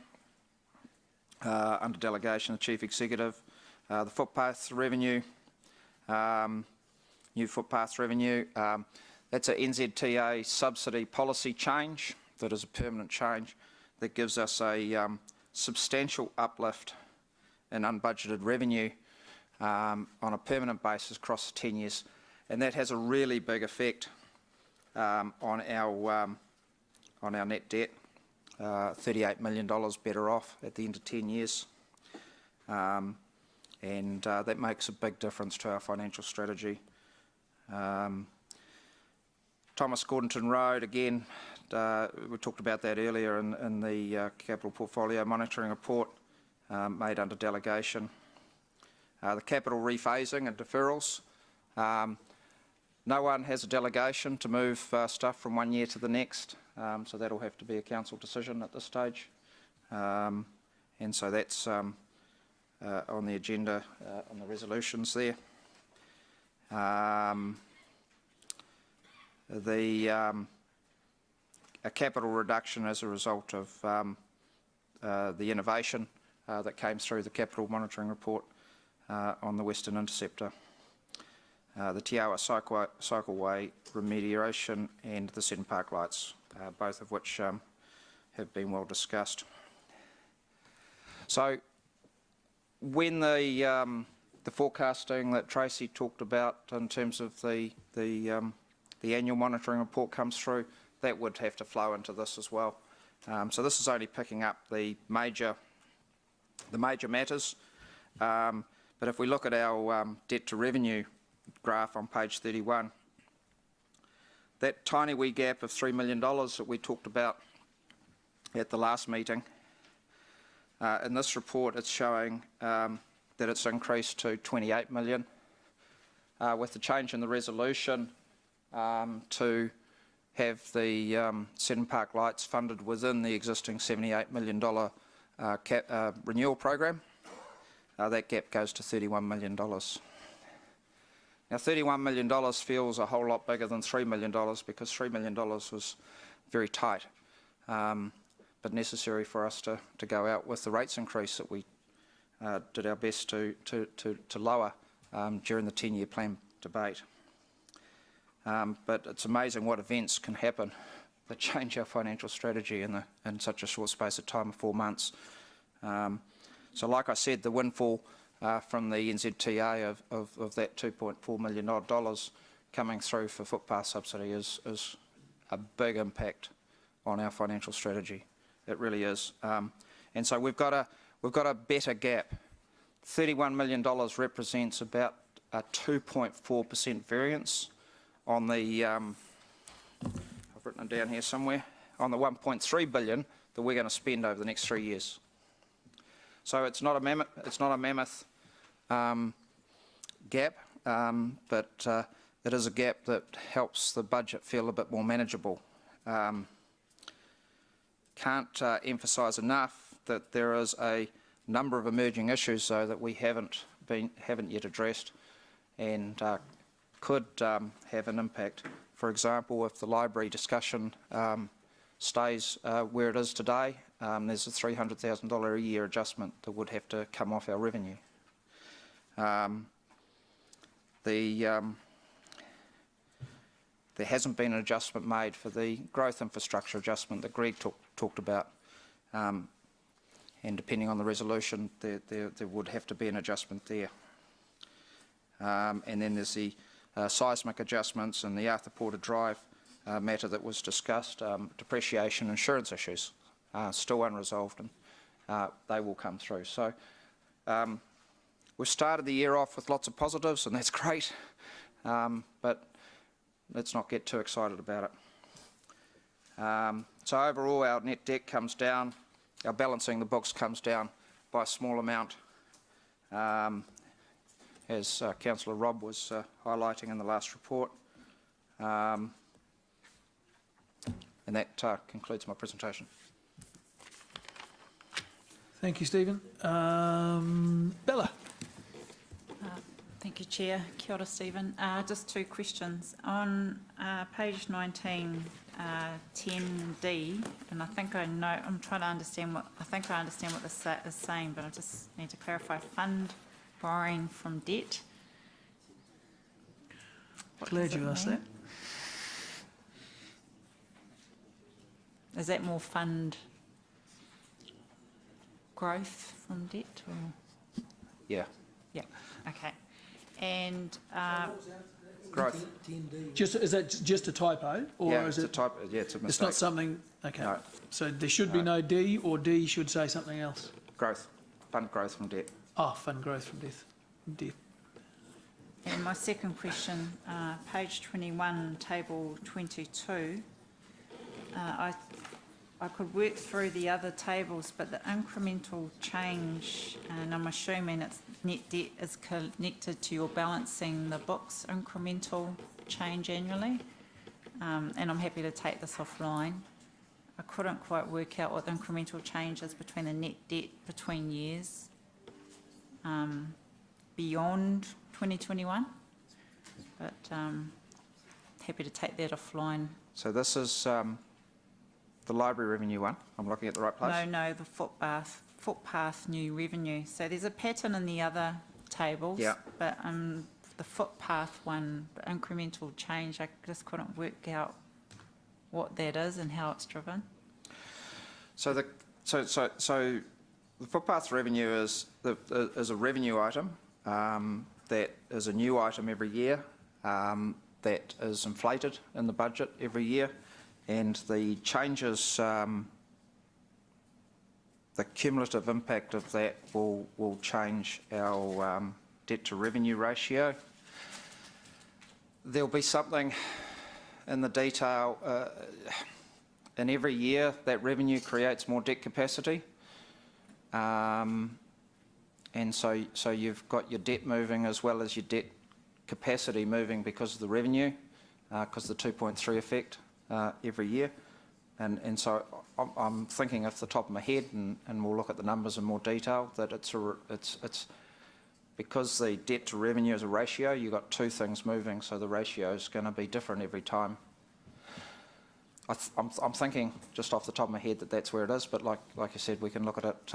Speaker 9: under delegation of the Chief Executive. The footpath revenue, new footpath revenue, that's a NZTA subsidy policy change that is a permanent change that gives us a substantial uplift in unbudgeted revenue on a permanent basis across 10 years, and that has a really big effect on our net debt. $38 million better off at the end of 10 years, and that makes a big difference to our financial strategy. Thomas Gordonton Road, again, we talked about that earlier in the capital portfolio monitoring report made under delegation. The capital rephasing and deferrals. No one has a delegation to move stuff from 1 year to the next, so that'll have to be a council decision at this stage. And so that's on the agenda, on the resolutions there. A capital reduction as a result of the innovation that came through the capital monitoring report on the Western Interceptor, the Te Awa Cycleway remediation, and the Seddon Park lights, both of which have been well discussed. So when the forecasting that Tracy talked about in terms of the annual monitoring report comes through, that would have to flow into this as well. So this is only picking up the major matters. But if we look at our debt to revenue graph on page 31, that tiny wee gap of $3 million that we talked about at the last meeting, in this report it's showing that it's increased to 28 million. With the change in the resolution to have the Seddon Park lights funded within the existing $78 million renewal program, that gap goes to $31 million. Now $31 million feels a whole lot bigger than $3 million because $3 million was very tight, but necessary for us to go out with the rates increase that we did our best to lower during the 10-year plan debate. But it's amazing what events can happen that change our financial strategy in such a short space of time of 4 months. So So like I said, the windfall from the NZTA of that $2.4 million coming through for footpath subsidy is a big impact on our financial strategy. It really is. And so we've got a better gap. $31 million represents about a 2.4% variance on the, I've written it down here somewhere, on the 1.3 billion that we're going to spend over the next 3 years. So it's not a mammoth gap, but it is a gap that helps the budget feel a bit more manageable. Can't emphasise enough that there is a number of emerging issues though that we haven't yet addressed, and could have an impact. For example, if the library discussion stays where it is today, there's a $300,000 a year adjustment that would have to come off our revenue. There hasn't been an adjustment made for the growth infrastructure adjustment that Greg talked about, and depending on the resolution, there would have to be an adjustment there. And then there's the seismic adjustments and the Arthur Porter Drive matter that was discussed, depreciation, insurance issues, still unresolved, and they will come through. So we've started the year off with lots of positives, and that's great, but let's not get too excited about it. So overall, our net debt comes down, our balancing the books comes down by a small amount, as Councillor Robb was highlighting in the last report. And that concludes my presentation.
Speaker 1: Thank you, Stephen. Bella.
Speaker 6: Thank you, Chair. Kia ora, Stephen. Just two questions. On page 19, 10D, and I think I know, I'm trying to understand what, I think I understand what this is saying, but I just need to clarify. Fund borrowing from debt.
Speaker 1: Glad you asked that.
Speaker 6: Is that more fund growth from debt? Or?
Speaker 9: Yeah.
Speaker 6: Yeah, okay. And
Speaker 9: Growth.
Speaker 1: Is that just a typo, or
Speaker 9: Yeah,
Speaker 1: is
Speaker 9: it's
Speaker 1: it?
Speaker 9: a typo. Yeah, it's a mistake.
Speaker 1: It's not something. Okay.
Speaker 9: No.
Speaker 1: So there should be no D, or D should say something else.
Speaker 9: Growth. Fund growth from debt.
Speaker 1: Oh, fund growth from debt.
Speaker 6: And my second question, page 21, table 22. I could work through the other tables, but the incremental change, and I'm assuming it's net debt is connected to your balancing the books incremental change annually, and I'm happy to take this offline. I couldn't quite work out what the incremental change is between the net debt between years beyond 2021, but happy to take that offline.
Speaker 9: So this is the library revenue one. I'm looking at the right place?
Speaker 6: No, the footpath new revenue. So there's a pattern in the other tables,
Speaker 9: Yeah.
Speaker 6: but the footpath one, the incremental change, I just couldn't work out what that is and how it's driven.
Speaker 9: So the footpath revenue is a revenue item that is a new item every year, that is inflated in the budget every year, and the changes, the cumulative impact of that will change our debt to revenue ratio. There'll be something in the detail. In every year, that revenue creates more debt capacity, and so you've got your debt moving as well as your debt capacity moving because of the revenue, because of the 2.3 effect every year, and so I'm thinking off the top of my head, and we'll look at the numbers in more detail, that it's because the debt to revenue is a ratio. You've got two things moving, so the ratio is going to be different every time. I'm thinking just off the top of my head that that's where it is, but like I said, we can look at it,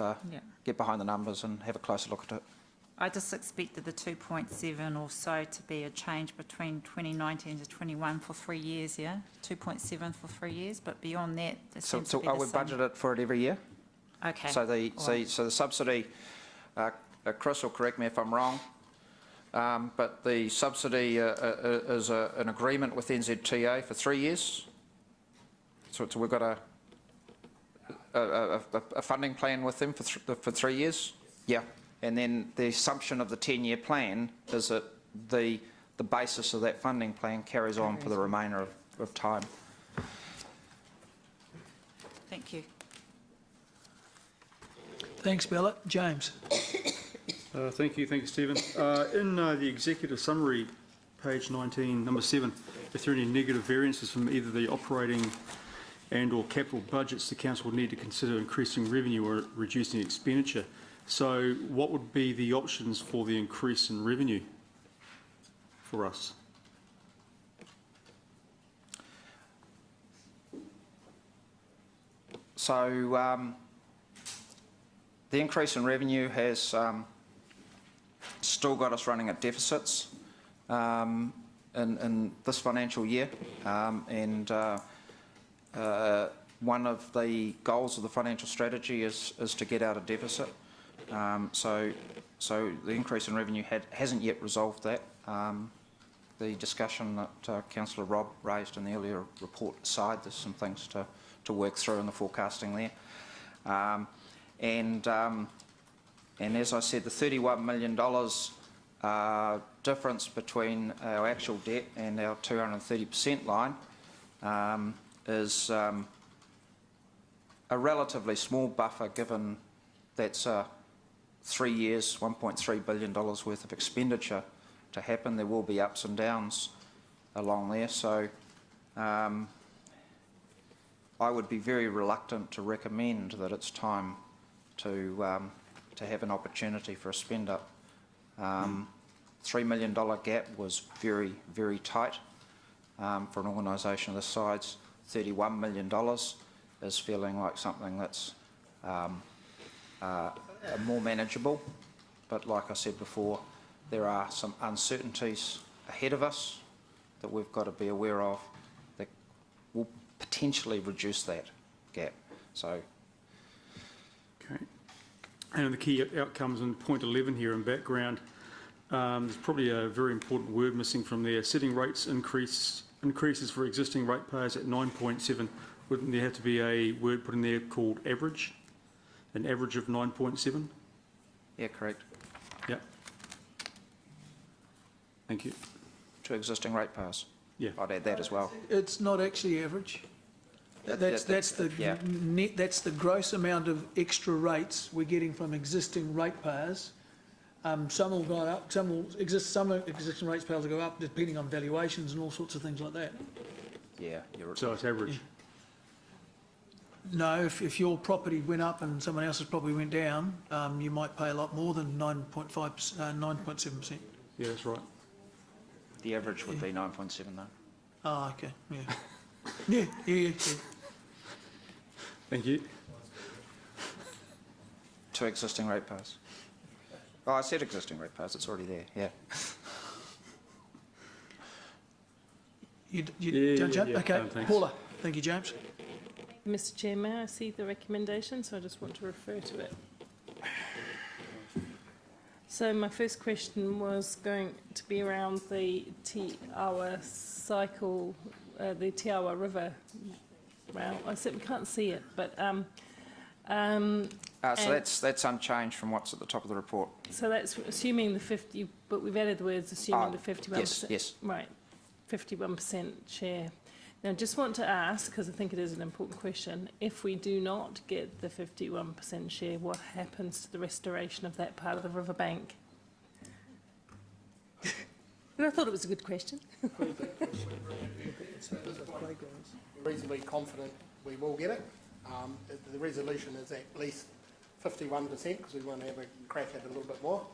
Speaker 9: get behind the numbers and have a closer look at it.
Speaker 6: I just expected the 2.7 or so to be a change between 2019 to 21 for 3 years, yeah? 2.7 for 3 years, but beyond that, it seems to be the
Speaker 9: we
Speaker 6: same.
Speaker 9: budgeted for it every year?
Speaker 6: Okay.
Speaker 9: So the subsidy Chris will correct me if I'm wrong, but the subsidy is an agreement with NZTA for 3 years. So we've got a funding plan with them for 3 years? Yeah. And then the assumption of the 10-year plan is that the basis of that funding plan carries on for the remainder of time.
Speaker 6: Thank you.
Speaker 1: Thanks, Bella. James?
Speaker 11: Thank you, Stephen. In the executive summary, page 19, number 7, if there are any negative variances from either the operating and/or capital budgets, the council would need to consider increasing revenue or reducing expenditure. So, what would be the options for the increase in revenue for us?
Speaker 9: So, the increase in revenue has still got us running at deficits in this financial year, and one of the goals of the financial strategy is to get out of deficit. So the increase in revenue hasn't yet resolved that. The discussion that Councillor Rob raised in the earlier report aside, there's some things to work through in the forecasting there. And as I said, the $31 million difference between our actual debt and our 230% line is a relatively small buffer, given that's 3 years, $1.3 billion worth of expenditure to happen. There will be ups and downs along there, so I would be very reluctant to recommend that it's time to have an opportunity for a spend up. $3 million gap was very, very tight for an organisation of this size. $31 million is feeling like something that's more manageable, but like I said before, there are some uncertainties ahead of us that we've got to be aware of that will potentially reduce that gap. So,
Speaker 11: Okay. And the key outcomes in point 11 here in background, there's probably a very important word missing from there. Setting rates increases for existing ratepayers at 9.7. Wouldn't there have to be a word put in there called average? An average of 9.7?
Speaker 9: yeah, correct.
Speaker 11: Yeah. Thank you.
Speaker 9: To existing ratepayers.
Speaker 11: Yeah.
Speaker 9: I'd add that as well.
Speaker 1: It's not actually average. That's the
Speaker 9: yeah.
Speaker 1: net. That's the gross amount of extra rates we're getting from existing ratepayers. Some will go up. Some will exist. Some existing ratepayers will go up depending on valuations and all sorts of things like that.
Speaker 9: Yeah, you're
Speaker 11: So it's average.
Speaker 1: No, if your property went up and someone else's property went down, you might pay a lot more than 9.7%.
Speaker 11: Yeah, that's right.
Speaker 9: The average would be 9.7 though.
Speaker 1: Oh, okay. Yeah. yeah.
Speaker 11: Thank you.
Speaker 9: To existing ratepayers. Oh, I said existing ratepayers. It's already there. Yeah.
Speaker 1: James?
Speaker 11: yeah.
Speaker 1: Okay,
Speaker 11: No, thanks.
Speaker 1: Paula. Thank you, James.
Speaker 12: Mr Chair, may I see the recommendation? So I just want to refer to it. So my first question was going to be around the Te Awa cycle, the Te Awa River. Well, I said we can't see it, but
Speaker 9: So that's unchanged from what's at the top of the report.
Speaker 12: so that's assuming the 50, but we've added the words assuming the 51%.
Speaker 9: Yes.
Speaker 12: Right, 51% share. Now, just want to ask, because I think it is an important question, if we do not get the 51% share, what happens to the restoration of that part of the riverbank? And I thought it was a good question.
Speaker 13: Reasonably confident we will get it. The resolution is at least 51% because we want to have a crack at it a little bit more.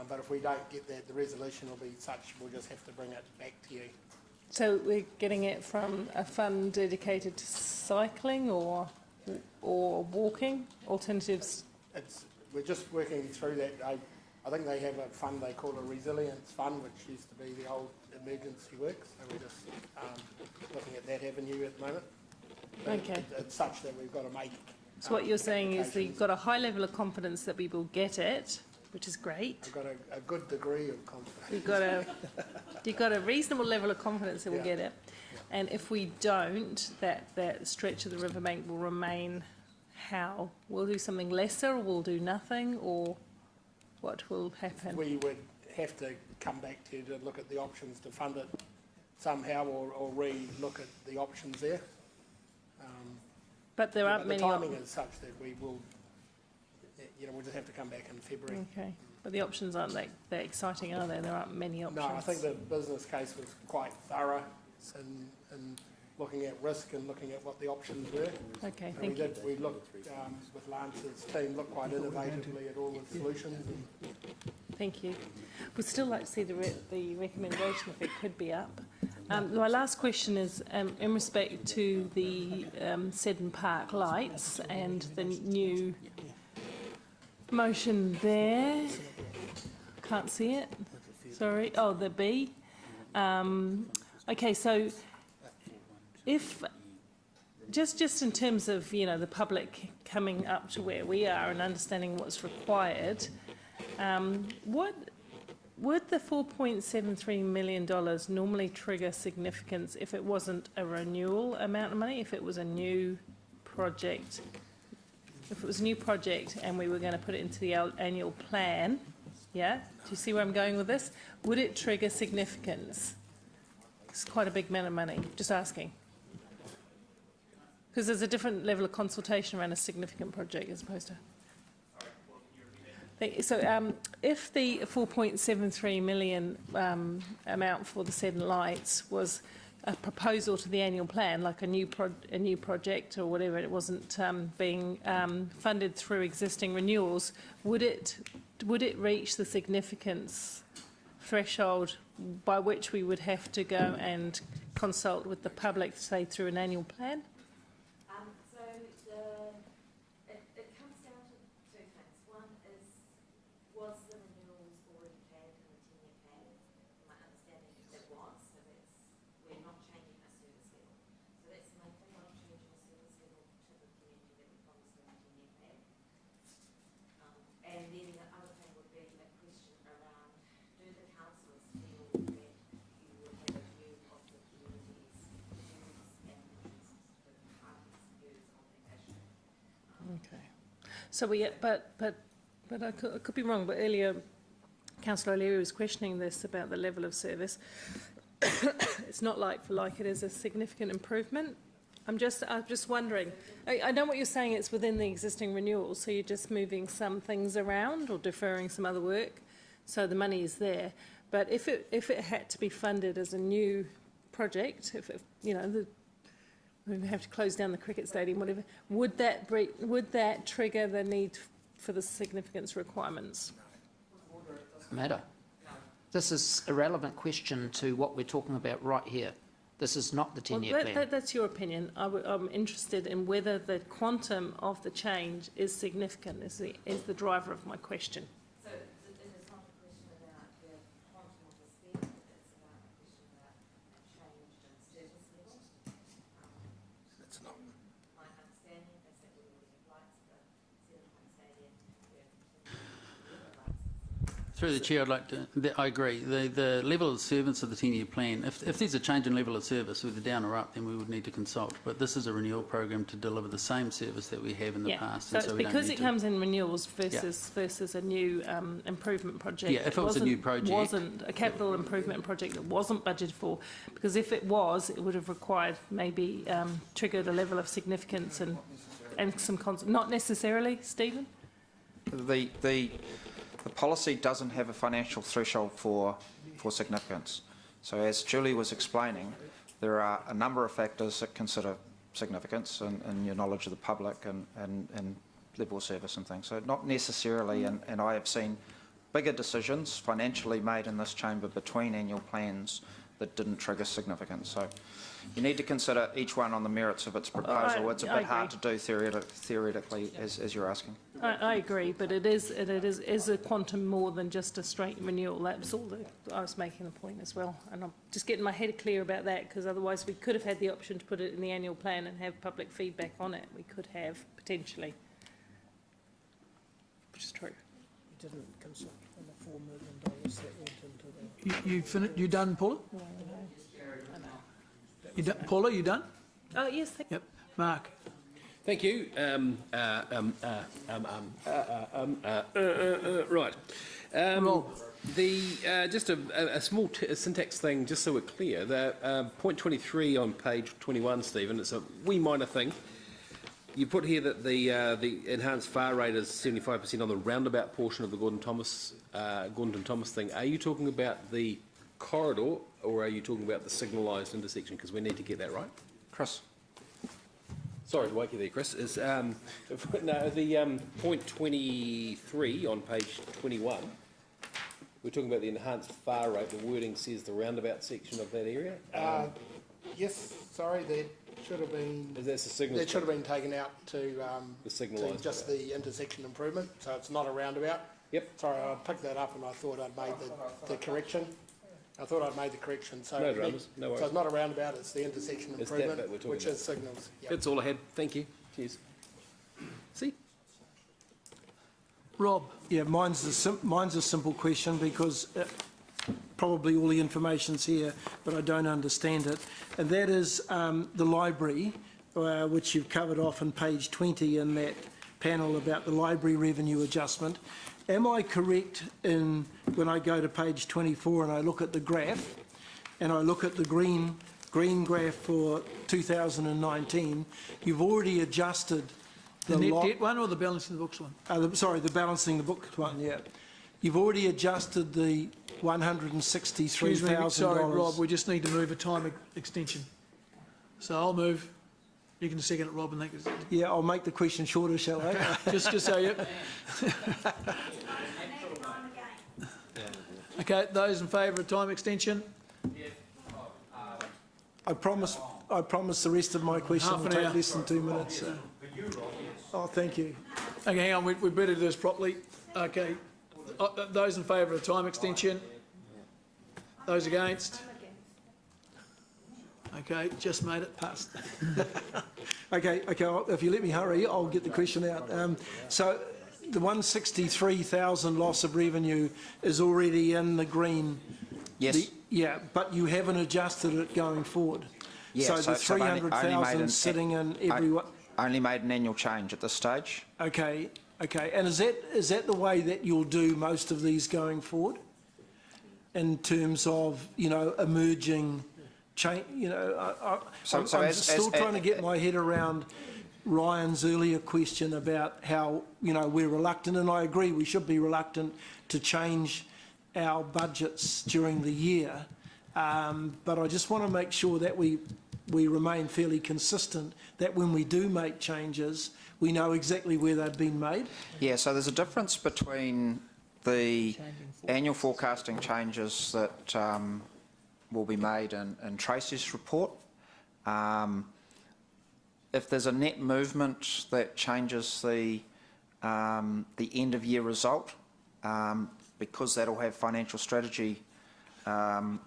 Speaker 13: But if we don't get that, the resolution will be such we'll just have to bring it back to you.
Speaker 12: So we're getting it from a fund dedicated to cycling or walking alternatives?
Speaker 13: We're just working through that. I think they have a fund they call a resilience fund, which used to be the old emergency works. So we're just looking at that avenue at the moment. But
Speaker 12: Okay.
Speaker 13: it's such that we've got to make
Speaker 12: So what you're saying is that you've got a high level of confidence that we will get it, which is great.
Speaker 13: I've got a good degree of confidence.
Speaker 12: You've got a reasonable level of confidence that we'll get it. And if we don't, that stretch of the riverbank will remain how? We'll do something lesser, or we'll do nothing, or what will happen?
Speaker 13: We would have to come back to you to look at the options to fund it somehow, or re-look at the options there.
Speaker 12: But there aren't
Speaker 13: But
Speaker 12: many.
Speaker 13: the timing is such that we will, we'll just have to come back in February.
Speaker 12: Okay, but the options aren't that exciting, are they? There aren't many options.
Speaker 13: No, I think the business case was quite thorough in looking at risk and looking at what the options were.
Speaker 12: Okay,
Speaker 13: And
Speaker 12: thank you.
Speaker 13: we looked, with Lance's team, looked quite innovatively at all the solutions.
Speaker 12: Thank you. We'd still like to see the recommendation if it could be up. My last question is in respect to the Seddon Park lights and the new motion there. Can't see it. Sorry. Oh, the B. Okay, so if just in terms of the public coming up to where we are and understanding what's required, would the $4.73 million normally trigger significance if it wasn't a renewal amount of money, if it was a new project? If it was a new project and we were going to put it into the annual plan, yeah? Do you see where I'm going with this? Would it trigger significance? It's quite a big amount of money, just asking. Because there's a different level of consultation around a significant project as opposed to... So if the 4.73 million amount for the Seddon lights was a proposal to the annual plan, like a new project or whatever, it wasn't being funded through existing renewals, would it reach the significance threshold by which we would have to go and consult with the public, say through an annual plan? So but I could be wrong. But earlier, Councillor O'Leary was questioning this about the level of service. It's not like for like; it is a significant improvement. I'm just wondering. I know what you're saying. It's within the existing renewals, so you're just moving some things around or deferring some other work, so the money is there. But if it had to be funded as a new project, if we have to close down the cricket stadium, whatever. Would that trigger the need for the significance requirements?
Speaker 10: Matter. This is a relevant question to what we're talking about right here. This is not the 10-year plan.
Speaker 12: That's your opinion. I'm interested in whether the quantum of the change is significant. Is the driver of my question.
Speaker 14: So it is not a question about the quantum of the spend. It's about a question about a change in service level.
Speaker 13: It's not.
Speaker 14: My understanding is that we already have lights, but Seddon Park Stadium, we have lights.
Speaker 8: Through the chair, I'd like to. I agree. The level of service of the 10-year plan. If there's a change in level of service, whether down or up, then we would need to consult. But this is a renewal program to deliver the same service that we have in the past.
Speaker 12: So it's because it comes in renewals versus a new improvement project.
Speaker 8: Yeah, if it was a new project,
Speaker 12: wasn't a capital improvement project that wasn't budgeted for. Because if it was, it would have required maybe triggered a level of significance and some not necessarily, Stephen.
Speaker 9: The policy doesn't have a financial threshold for significance. So as Julie was explaining, there are a number of factors that consider significance and your knowledge of the public and level of service and things. So not necessarily, and I have seen bigger decisions financially made in this chamber between annual plans that didn't trigger significance. So you need to consider each one on the merits of its proposal. It's a bit hard to do theoretically, as you're asking.
Speaker 12: I agree, but it is a quantum more than just a straight renewal. That's all that I was making the point as well. And I'm just getting my head clear about that, because otherwise we could have had the option to put it in the annual plan and have public feedback on it. We could have, potentially. Which is true.
Speaker 1: You didn't consult on the $4 million that went into the... You done, Paula? You done, Paula, you done?
Speaker 12: Oh, yes, thank you.
Speaker 1: Yep. Mark?
Speaker 15: Thank you. Right. Just a small syntax thing, just so we're clear. The point 23 on page 21, Stephen, it's a wee minor thing. You put here that the enhanced fare rate is 75% on the roundabout portion of the Gordon Thomas thing. Are you talking about the corridor, or are you talking about the signalised intersection? Because we need to get that right.
Speaker 9: Chris.
Speaker 15: Sorry to wake you there, Chris. Is no, the point 23 on page 21. We're talking about the enhanced fare rate. The wording says the roundabout section of that area.
Speaker 13: Yes, sorry, that should have been.
Speaker 15: Is that the signal?
Speaker 13: That should have been taken out to
Speaker 15: the signalised.
Speaker 13: Just the intersection improvement, so it's not a roundabout.
Speaker 15: Yep.
Speaker 13: Sorry, I picked that up and I thought I'd made the correction. So
Speaker 15: No dramas, no worries.
Speaker 13: So it's not a roundabout, it's the intersection
Speaker 15: It's that
Speaker 13: improvement,
Speaker 15: bit we're talking
Speaker 13: which
Speaker 15: about.
Speaker 13: is signals. Yep.
Speaker 15: That's all I had. Thank you. Cheers. See?
Speaker 1: Rob?
Speaker 7: Yeah, mine's a simple question because probably all the information's here, but I don't understand it. And that is the library, which you've covered off on page 20 in that panel about the library revenue adjustment. Am I correct in, when I go to page 24 and I look at the graph, and I look at the green graph for 2019, you've already adjusted
Speaker 1: The net debt one or the balancing the books one?
Speaker 7: the balancing the books one, yeah. You've already adjusted the $163,000.
Speaker 1: Sorry, Rob, we just need to move a time extension. So I'll move. You can second it, Rob, and that.
Speaker 7: Yeah, I'll make the question shorter, shall I?
Speaker 1: just so you. Okay, those in favour of time extension?
Speaker 7: I promise the rest of my question
Speaker 1: Half
Speaker 7: will
Speaker 1: an
Speaker 7: take
Speaker 1: hour.
Speaker 7: less than 2 minutes. Oh, thank you.
Speaker 1: Okay, hang on, we better do this properly. Okay, those in favour of time extension? Those against? Okay, just made it past.
Speaker 7: Okay, if you let me hurry, I'll get the question out. So the 163,000 loss of revenue is already in the green.
Speaker 9: Yes.
Speaker 7: Yeah, but you haven't adjusted it going forward.
Speaker 9: Yeah,
Speaker 7: so the
Speaker 9: so I've only
Speaker 7: 300,000 sitting in every one.
Speaker 9: Only made an annual change at this stage.
Speaker 7: Okay, and is that the way that you'll do most of these going forward? In terms of, emerging change, I'm still trying to get my head around Ryan's earlier question about how, we're reluctant, and I agree we should be reluctant to change our budgets during the year, but I just want to make sure that we remain fairly consistent, that when we do make changes, we know exactly where they've been made.
Speaker 9: Yeah, so there's a difference between the annual forecasting changes that will be made in Tracy's report. If there's a net movement that changes the end of year result, because that'll have financial strategy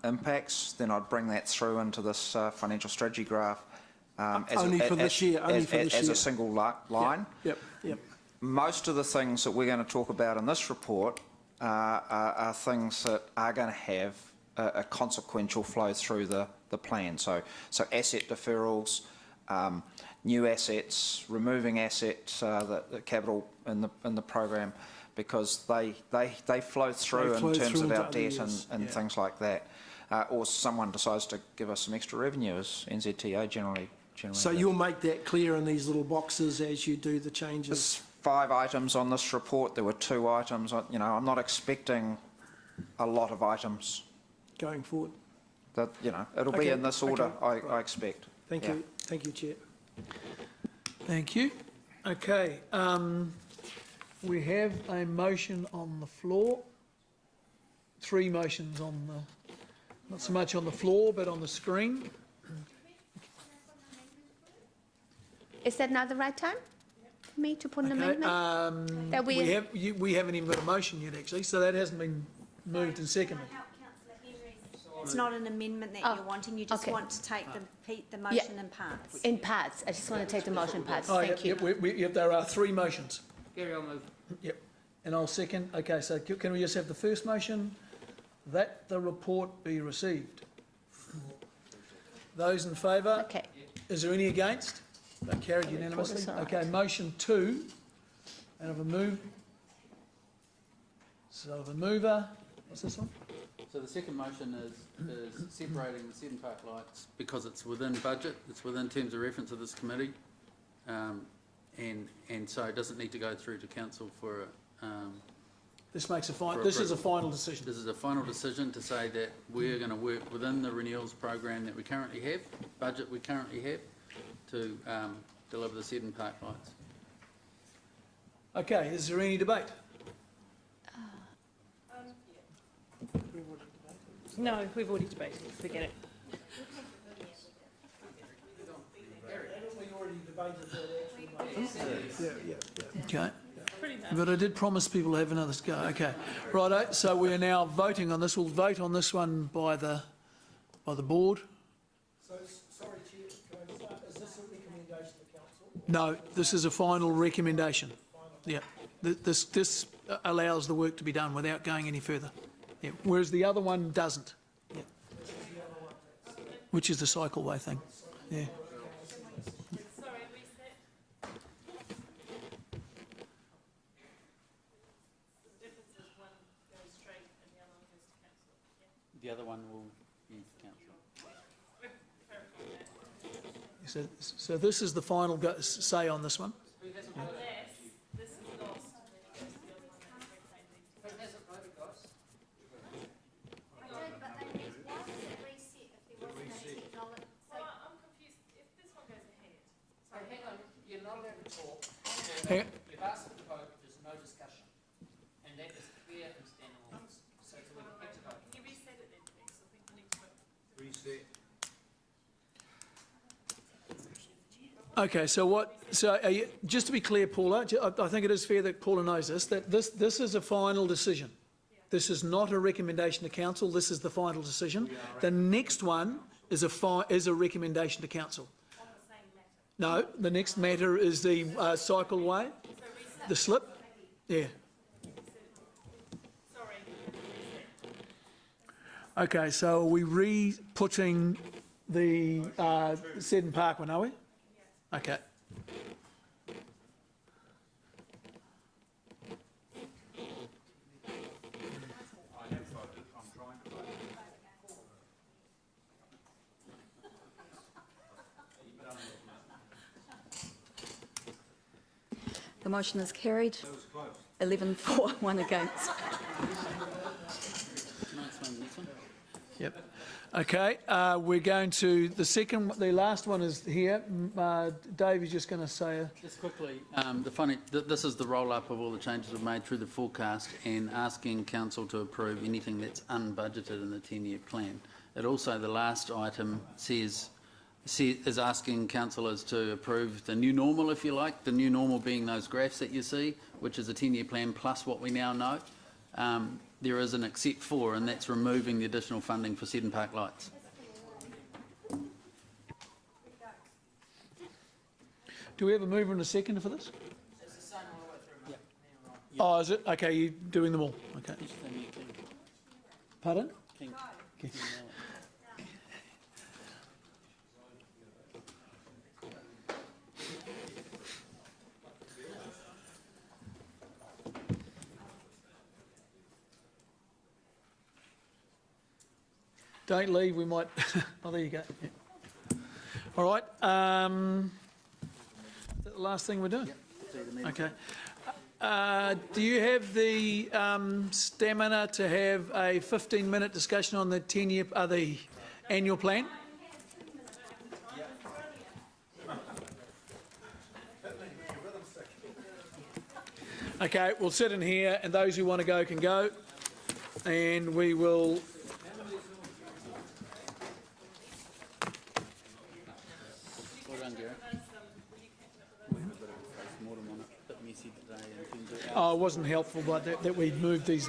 Speaker 9: impacts, then I'd bring that through into this financial strategy graph as a single line.
Speaker 7: Yep.
Speaker 9: Most of the things that we're going to talk about in this report are things that are going to have a consequential flow through the plan. So asset deferrals, new assets, removing assets, the capital in the program, because they flow through in terms of our debt and things like that. Or someone decides to give us some extra revenue, as NZTA generally.
Speaker 7: So you'll make that clear in these little boxes as you do the changes?
Speaker 9: There's 5 items on this report. There were 2 items. I'm not expecting a lot of items
Speaker 7: going forward.
Speaker 9: That it'll be in this order. I expect.
Speaker 7: Thank you, Chair.
Speaker 1: Thank you. Okay, we have a motion on the floor. 3 motions on Not so much on the floor, but on the screen.
Speaker 16: Is that now the right time for me to put an
Speaker 1: Okay,
Speaker 16: amendment? That
Speaker 1: we haven't even got a motion yet, actually, so that hasn't been moved and seconded.
Speaker 17: It's not an amendment that you're wanting, you just
Speaker 16: okay.
Speaker 17: want to take the motion in parts.
Speaker 16: In parts, I just want to take the motion in parts,
Speaker 1: Oh,
Speaker 16: thank you.
Speaker 1: Yep, there are three motions.
Speaker 10: Gary, I'll move.
Speaker 1: Yep, and I'll second. Okay, so can we just have the first motion, that the report be received? Those in favour?
Speaker 16: Okay.
Speaker 1: Is there any against? That carried unanimously. Okay, motion 2, and of a move. So of a mover, what's this one?
Speaker 8: So the second motion is separating the Seddon Park lights because it's within budget, it's within terms of reference of this committee, and so it doesn't need to go through to council for
Speaker 1: This makes a this is a final decision.
Speaker 8: This is a final decision to say that we're going to work within the renewals program that we currently have, budget we currently have, to deliver the Seddon Park lights.
Speaker 1: Okay, is there any debate?
Speaker 12: No, we've already debated, forget it.
Speaker 1: Okay. But I did promise people to have another go. Okay. Righto, so we are now voting on this. We'll vote on this one by the board.
Speaker 7: So, sorry, Chair, can I start? Is this a recommendation to council?
Speaker 1: No, this is a final recommendation. Yeah. This allows the work to be done without going any further. Yeah. Whereas the other one doesn't. Yeah. Which is the cycleway thing. Yeah.
Speaker 8: The other one will be council.
Speaker 1: So this is the final say on this one. Yeah. Hang on.
Speaker 10: You've asked for the vote, there's no discussion, and that is clear and standing orders. So we can get to vote. Can you reset it then, please? I think we need to vote. Reset.
Speaker 1: Okay, so what? So just to be clear, Paula, I think it is fair that Paula knows this. That this is a final decision. This is not a recommendation to council. This is the final decision. The next one is a recommendation to council. No, the next matter is the cycleway, the slip. Yeah. Okay, so are we re-putting the Seddon Park one, are we? Okay.
Speaker 18: The motion is carried. 11 for, 1 against.
Speaker 1: Yep. Okay, we're going to the last one is here. Dave is just going to say
Speaker 8: Just quickly, this is the roll-up of all the changes we've made through the forecast and asking council to approve anything that's unbudgeted in the 10-year plan. It also, the last item is asking councillors to approve the new normal, if you like, the new normal being those graphs that you see, which is a 10-year plan plus what we now know. There is an except for, and that's removing the additional funding for Seddon Park lights.
Speaker 1: Do we have a mover and a seconder for this? Oh, is it? Okay, you're doing them all. Okay. Pardon? Okay. Don't leave, we might... Oh, there you go. Yeah. All right. Is that the last thing we're doing? Okay. Do you have the stamina to have a 15-minute discussion on the 10-year, the annual plan? Okay, we'll sit in here, and those who want to go can go, and we will...
Speaker 8: done, Gary. We had a bit of a post-mortem on it, a bit messy today in terms of...
Speaker 1: Oh, it wasn't helpful, but that we'd moved these